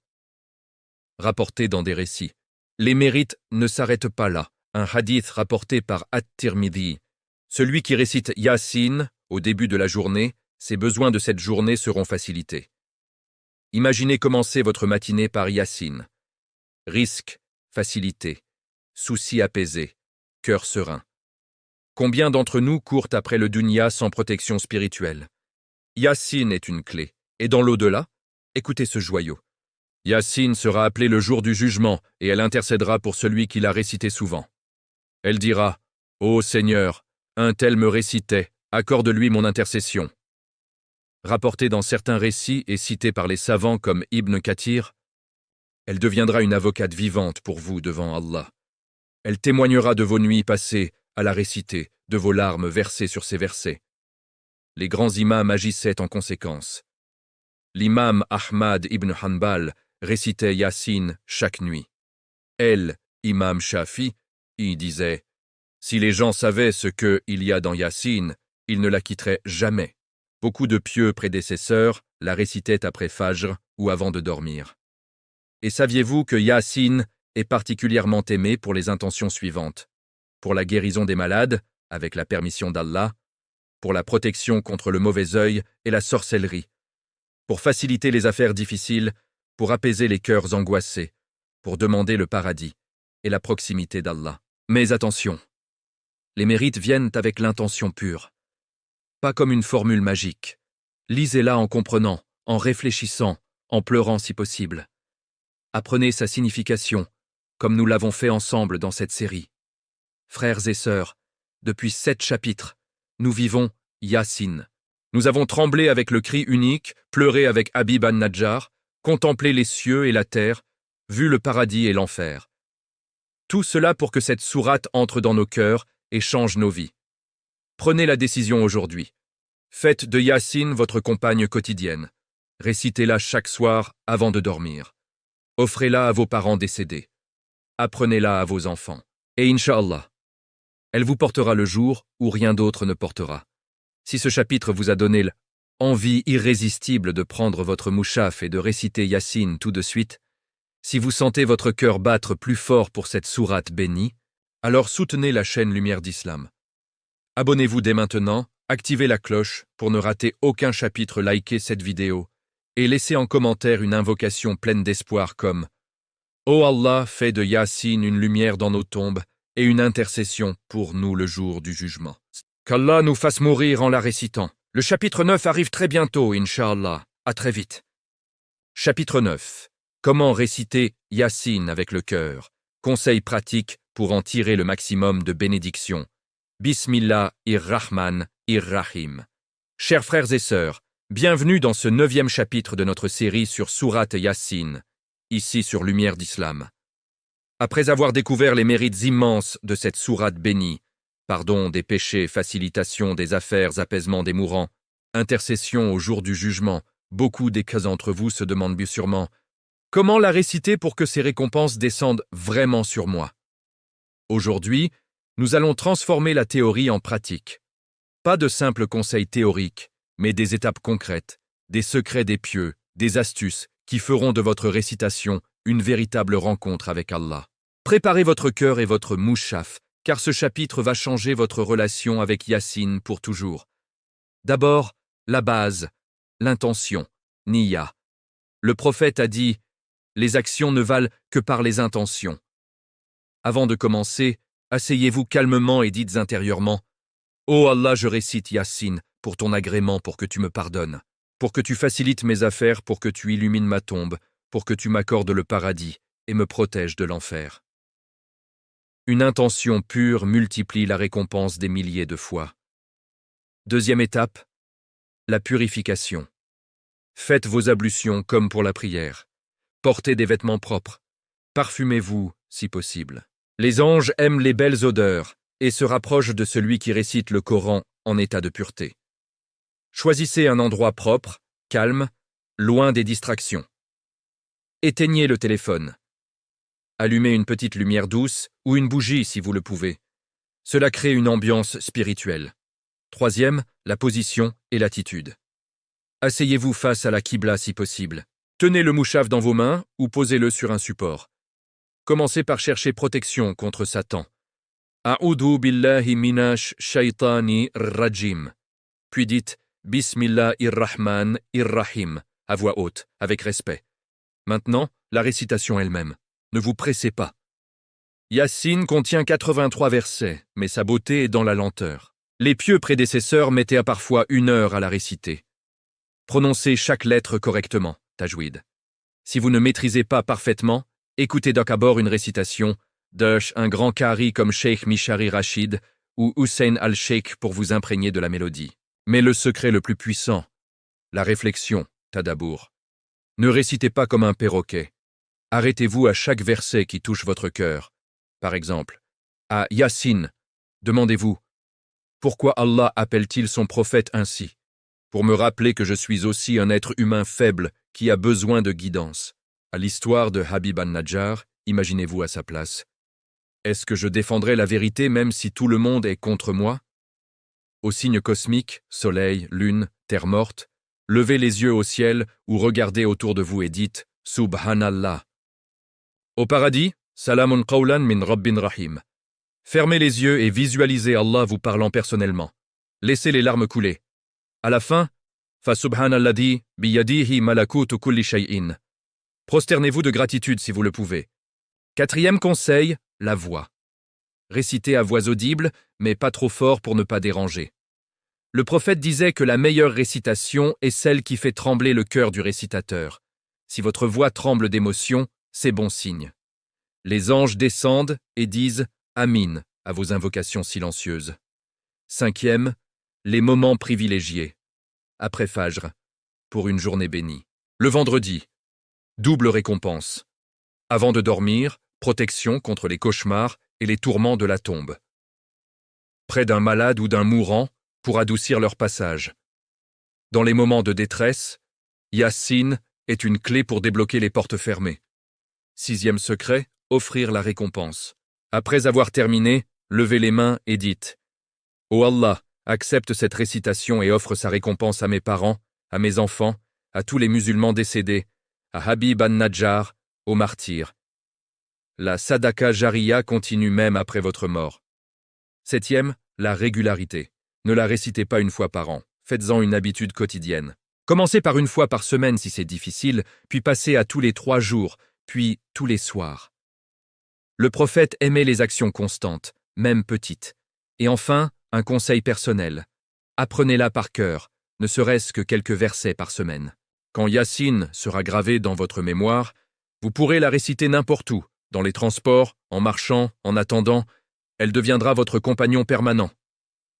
rapporté dans des récits. Les mérites ne s'arrêtent pas là. Un hadith rapporté par At-Tirmidhi. Celui qui récite Yasin au début de la journée, ses besoins de cette journée seront facilités. Imaginez commencer votre matinée par Yasin. Risque, facilité, soucis apaisés, cœur serein. Combien d'entre nous courent après le dunya sans protection spirituelle? Yasin est une clé. Et dans l'au-delà, écoutez ce joyau. Yasin sera appelée le jour du jugement et elle intercédera pour celui qui l'a récité souvent. Elle dira « Ô Seigneur, un tel me récitait, accorde-lui mon intercession. » Rapporté dans certains récits et cité par les savants comme Ibn Kathir, elle deviendra une avocate vivante pour vous devant Allah. Elle témoignera de vos nuits passées à la réciter, de vos larmes versées sur ces versets. Les grands imams agissaient en conséquence. L'imam Ahmad ibn Hanbal récitait Yasin chaque nuit. Elle, imam Shafi, y disait « Si les gens savaient ce qu'il y a dans Yasin, ils ne la quitteraient jamais. » Beaucoup de pieux prédécesseurs la récitaient après Fajr ou avant de dormir. Et saviez-vous que Yasin est particulièrement aimé pour les intentions suivantes? Pour la guérison des malades, avec la permission d'Allah, pour la protection contre le mauvais œil et la sorcellerie, pour faciliter les affaires difficiles, pour apaiser les cœurs angoissés, pour demander le paradis et la proximité d'Allah. Mais attention, les mérites viennent avec l'intention pure. Pas comme une formule magique. Lisez-la en comprenant, en réfléchissant, en pleurant si possible. Apprenez sa signification, comme nous l'avons fait ensemble dans cette série. Frères et sœurs, depuis 7 chapitres, nous vivons Yasin. Nous avons tremblé avec le cri unique, pleuré avec Habib an-Najjar, contemplé les cieux et la terre, vu le paradis et l'enfer. Tout cela pour que cette sourate entre dans nos cœurs et change nos vies. Prenez la décision aujourd'hui. Faites de Yasin votre compagne quotidienne. Récitez-la chaque soir avant de dormir. Offrez-la à vos parents décédés. Apprenez-la à vos enfants. Et Inch'Allah, elle vous portera le jour où rien d'autre ne portera. Si ce chapitre vous a donné l'envie irrésistible de prendre votre mouchaf et de réciter Yasin tout de suite, si vous sentez votre cœur battre plus fort pour cette sourate bénie, alors soutenez la chaîne Lumière d'Islam. Abonnez-vous dès maintenant Activez la cloche pour ne rater aucun chapitre, likez cette vidéo et laissez en commentaire une invocation pleine d'espoir comme « Ô Allah, fais de Yassine une lumière dans nos tombes et une intercession pour nous le jour du jugement. » Qu'Allah nous fasse mourir en la récitant. Le chapitre 9 arrive très bientôt, Inch'Allah. À très vite. Chapitre 9. Comment réciter Yassine avec le cœur. Conseils pratiques pour en tirer le maximum de bénédictions. Bismillahir-Rahman-ir-Rahim. Chers frères et sœurs, bienvenue dans ce 9e chapitre de notre série sur Sourate Yassine, ici sur Lumière d'Islam. Après avoir découvert les mérites immenses de cette sourate bénie, pardon des péchés, facilitation des affaires, apaisement des mourants, intercession au jour du jugement, beaucoup des cas d'entre vous se demandent bien sûrement comment la réciter pour que ces récompenses descendent vraiment sur moi. Aujourd'hui, nous allons transformer la théorie en pratique. Pas de simples conseils théoriques, mais des étapes concrètes, des secrets des pieux, des astuces qui feront de votre récitation une véritable rencontre avec Allah. Préparez votre cœur et votre mouchaf, car ce chapitre va changer votre relation avec Yassine pour toujours. D'abord, la base, l'intention, Niyya. Le prophète a dit « Les actions ne valent que par les intentions ». Avant de commencer, asseyez-vous calmement et dites intérieurement « Ô Allah, je récite Yassine pour ton agrément, pour que tu me pardonnes, pour que tu facilites mes affaires, pour que tu illumines ma tombe, pour que tu m'accordes le paradis et me protèges de l'enfer. » Une intention pure multiplie la récompense des milliers de fois. Deuxième étape, la purification. Faites vos ablutions comme pour la prière. Portez des vêtements propres. Parfumez-vous, si possible. Les anges aiment les belles odeurs et se rapprochent de celui qui récite le Coran en état de pureté. Choisissez un endroit propre, calme, loin des distractions. Éteignez le téléphone. Allumez une petite lumière douce ou une bougie si vous le pouvez. Cela crée une ambiance spirituelle. Troisième, la position et l'attitude. Asseyez-vous face à la Qibla si possible. Tenez le mouchaf dans vos mains ou posez-le sur un support. Commencez par chercher protection contre Satan. A'udhu billahi minash shaitani rajim. Puis dites Bismillahir-Rahman-ir-Rahim à voix haute, avec respect. Maintenant, la récitation elle-même. Ne vous pressez pas. Yassine contient 83 versets, mais sa beauté est dans la lenteur. Les pieux prédécesseurs mettaient parfois 1 heure à la réciter. Prononcez chaque lettre correctement, tajwid. Si vous ne maîtrisez pas parfaitement, écoutez d'abord une récitation d'un grand qari comme Sheikh Mishari Rashid ou Hussein al-Sheikh pour vous imprégner de la mélodie. Mais le secret le plus puissant, la réflexion, tadabour. Ne récitez pas comme un perroquet. Arrêtez-vous à chaque verset qui touche votre cœur. Par exemple, à Yassine, demandez-vous « Pourquoi Allah appelle-t-il son prophète ainsi ?» Pour me rappeler que je suis aussi un être humain faible qui a besoin de guidance. À l'histoire de Habib an-Najjar, imaginez-vous à sa place. Est-ce que je défendrai la vérité même si tout le monde est contre moi? Aux signes cosmiques, soleil, lune, terre morte, levez les yeux au ciel ou regardez autour de vous et dites « Subhanallah ». Au paradis, Salamun qawlan min Rabbin Rahim. Fermez les yeux et visualisez Allah vous parlant personnellement. Laissez les larmes couler. À la fin, Fa subhanalladhi biyadihi malakutu kulli shay'in. Prosternez-vous de gratitude si vous le pouvez. Quatrième conseil, la voix. Récitez à voix audible, mais pas trop fort pour ne pas déranger. Le prophète disait que la meilleure récitation est celle qui fait trembler le cœur du récitateur. Si votre voix tremble d'émotion, c'est bon signe. Les anges descendent et disent « Amin » à vos invocations silencieuses. Cinquième, les moments privilégiés. Après Fajr, pour une journée bénie. Le vendredi, double récompense. Avant de dormir, protection contre les cauchemars et les tourments de la tombe. Près d'un malade ou d'un mourant pour adoucir leur passage. Dans les moments de détresse, Yassine est une clé pour débloquer les portes fermées. Sixième secret, offrir la récompense. Après avoir terminé, levez les mains et dites « Ô Allah, accepte cette récitation et offre sa récompense à mes parents, à mes enfants, à tous les musulmans décédés, à Habib an-Najjar, aux martyrs. » La Sadaka Jariya continue même après votre mort. Septième, la régularité. Ne la récitez pas une fois par an, faites-en une habitude quotidienne. Commencez par une fois par semaine si c'est difficile, puis passez à tous les 3 jours, puis tous les soirs. Le prophète aimait les actions constantes, même petites. Et enfin, un conseil personnel. Apprenez-la par cœur, ne serait-ce que quelques versets par semaine. Quand Yassine sera gravée dans votre mémoire, vous pourrez la réciter n'importe où, dans les transports, en marchant, en attendant. Elle deviendra votre compagnon permanent.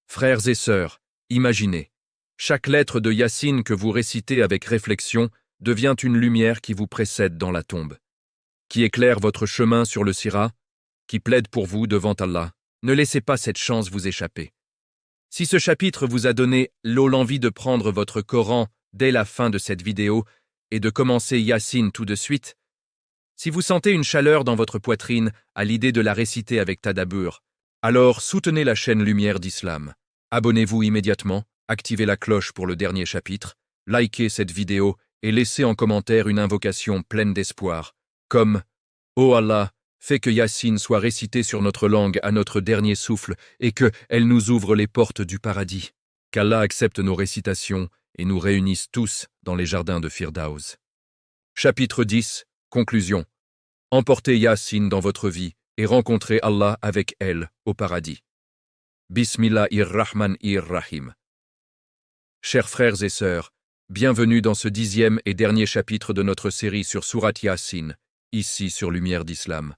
Frères et sœurs, imaginez. Chaque lettre de Yassine que vous récitez avec réflexion devient une lumière qui vous précède dans la tombe, qui éclaire votre chemin sur le Sira, qui plaide pour vous devant Allah. Ne laissez pas cette chance vous échapper. Si ce chapitre vous a donné l'envie de prendre votre Coran dès la fin de cette vidéo et de commencer Yassine tout de suite, si vous sentez une chaleur dans votre poitrine à l'idée de la réciter avec tadabbur, alors soutenez la chaîne Lumière d'Islam. Abonnez-vous immédiatement, activez la cloche pour le dernier chapitre, likez cette vidéo et laissez en commentaire une invocation pleine d'espoir, comme « Oh Allah, fais que Yassine soit récité sur notre langue à notre dernier souffle et que elle nous ouvre les portes du paradis. Qu'Allah accepte nos récitations et nous réunisse tous dans les jardins de Firdaus. » Chapitre 10. Conclusion. Emportez Yassine dans votre vie et rencontrez Allah avec elle au paradis. Bismillahir-Rahman-ir-Rahim. Chers frères et sœurs, bienvenue dans ce 10e et dernier chapitre de notre série sur Surat Yassine, ici sur Lumière d'Islam.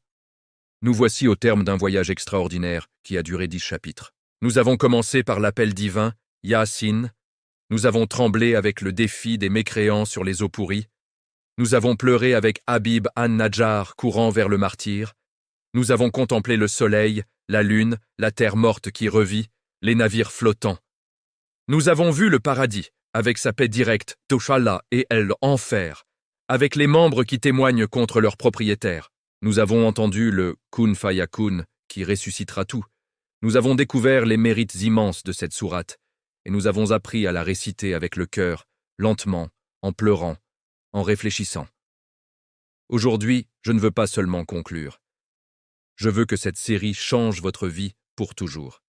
Nous voici au terme d'un voyage extraordinaire qui a duré 10 chapitres. Nous avons commencé par l'appel divin, Yassine. Nous avons tremblé avec le défi des mécréants sur les eaux pourries. Nous avons pleuré avec Habib an-Najjar courant vers le martyr. Nous avons contemplé le soleil, la lune, la terre morte qui revit, les navires flottants. Nous avons vu le paradis, avec sa paix directe, Toshallah, et l'enfer, avec les membres qui témoignent contre leur propriétaire. Nous avons entendu le Kun Fayakun qui ressuscitera tout. Nous avons découvert les mérites immenses de cette sourate, et nous avons appris à la réciter avec le cœur, lentement, en pleurant, en réfléchissant. Aujourd'hui, je ne veux pas seulement conclure. Je veux que cette série change votre vie pour toujours.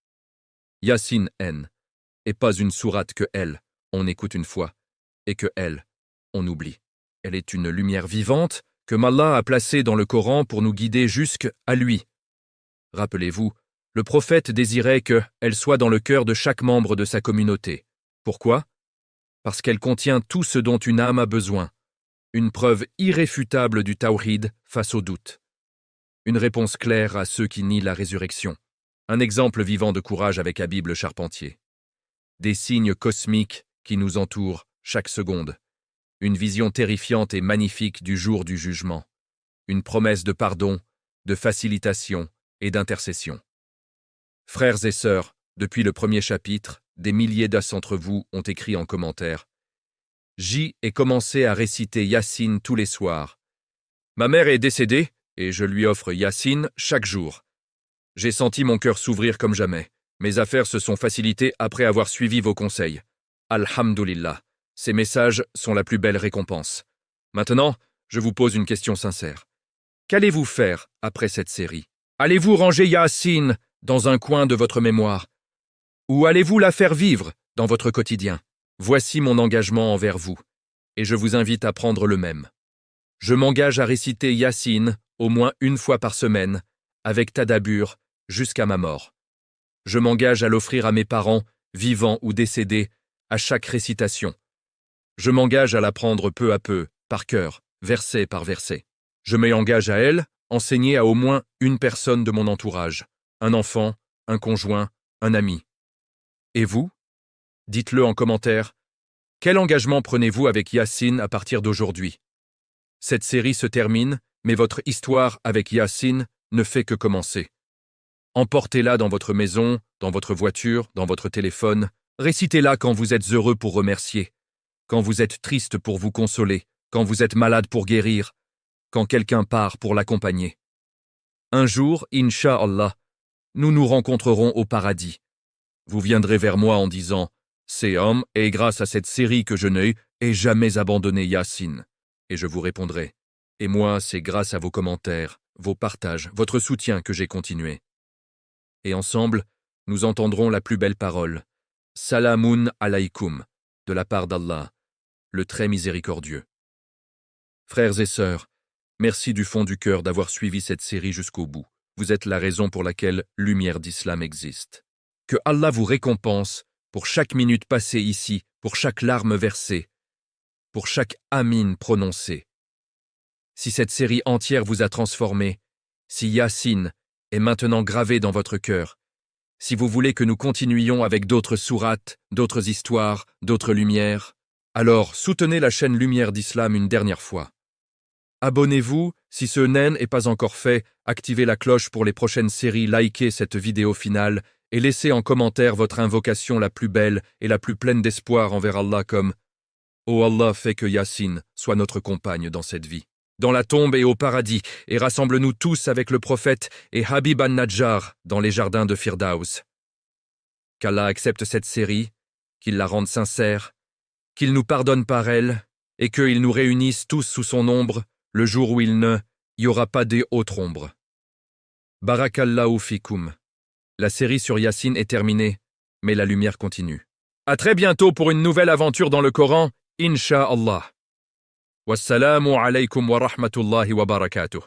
Yassine N. Et pas une sourate que elle, on écoute une fois, et que elle, on oublie. Elle est une lumière vivante que Allah a placée dans le Coran pour nous guider jusqu'à lui. Rappelez-vous, le prophète désirait qu'elle soit dans le cœur de chaque membre de sa communauté. Pourquoi? Parce qu'elle contient tout ce dont une âme a besoin. Une preuve irréfutable du tawhid face au doute. Une réponse claire à ceux qui nient la résurrection. Un exemple vivant de courage avec Habib le charpentier. Des signes cosmiques qui nous entourent chaque seconde. Une vision terrifiante et magnifique du jour du jugement. Une promesse de pardon, de facilitation et d'intercession. Frères et sœurs, depuis le premier chapitre, des milliers d'entre vous ont écrit en commentaire. J ai commencé à réciter Yassine tous les soirs. Ma mère est décédée et je lui offre Yassine chaque jour. J'ai senti mon cœur s'ouvrir comme jamais. Mes affaires se sont facilitées après avoir suivi vos conseils. Alhamdulillah, ces messages sont la plus belle récompense. Maintenant, je vous pose une question sincère. Qu'allez-vous faire après cette série? Allez-vous ranger Yassine dans un coin de votre mémoire? Ou allez-vous la faire vivre dans votre quotidien? Voici mon engagement envers vous, et je vous invite à prendre le même. Je m'engage à réciter Yassine au moins une fois par semaine, avec tadabbur, jusqu'à ma mort. Je m'engage à l'offrir à mes parents, vivants ou décédés, à chaque récitation. Je m'engage à l'apprendre peu à peu, par cœur, verset par verset. Je m'engage à elle, enseigner à au moins une personne de mon entourage, un enfant, un conjoint, un ami. Et vous? Dites-le en commentaire. Quel engagement prenez-vous avec Yassine à partir d'aujourd'hui? Cette série se termine, mais votre histoire avec Yassine ne fait que commencer. Emportez-la dans votre maison, dans votre voiture, dans votre téléphone. Récitez-la quand vous êtes heureux pour remercier, quand vous êtes triste pour vous consoler, quand vous êtes malade pour guérir, quand quelqu'un part pour l'accompagner. Un jour, Inch'Allah, nous nous rencontrerons au paradis. Vous viendrez vers moi en disant « C'est homme, et grâce à cette série que je n'ai jamais abandonné Yassine. » Et je vous répondrai « Et moi, c'est grâce à vos commentaires, vos partages, votre soutien que j'ai continué. » Et ensemble, nous entendrons la plus belle parole. Salamun alaykum, de la part d'Allah, le très miséricordieux. Frères et sœurs, merci du fond du cœur d'avoir suivi cette série jusqu'au bout. Vous êtes la raison pour laquelle Lumière d'Islam existe. Que Allah vous récompense pour chaque minute passée ici, pour chaque larme versée, pour chaque amine prononcée. Si cette série entière vous a transformé, si Yassine est maintenant gravé dans votre cœur, si vous voulez que nous continuions avec d'autres sourates, d'autres histoires, d'autres lumières, alors soutenez la chaîne Lumière d'Islam une dernière fois. Abonnez-vous, si ce n'est pas encore fait, activez la cloche pour les prochaines séries, likez cette vidéo finale et laissez en commentaire votre invocation la plus belle et la plus pleine d'espoir envers Allah comme « Oh Allah, fais que Yassine soit notre compagne dans cette vie, dans la tombe et au paradis, et rassemble-nous tous avec le prophète et Habib an-Najjar dans les jardins de Firdaus. » Qu'Allah accepte cette série, qu'il la rende sincère, qu'il nous pardonne par elle, et qu'il nous réunisse tous sous son ombre, le jour où il ne y aura pas d'autre ombre. Barakallahu fikoum. La série sur Yassine est terminée, mais la lumière continue. À très bientôt pour une nouvelle aventure dans le Coran, Inch'Allah. Wassalamu alaykum wa rahmatullahi wa barakatuh.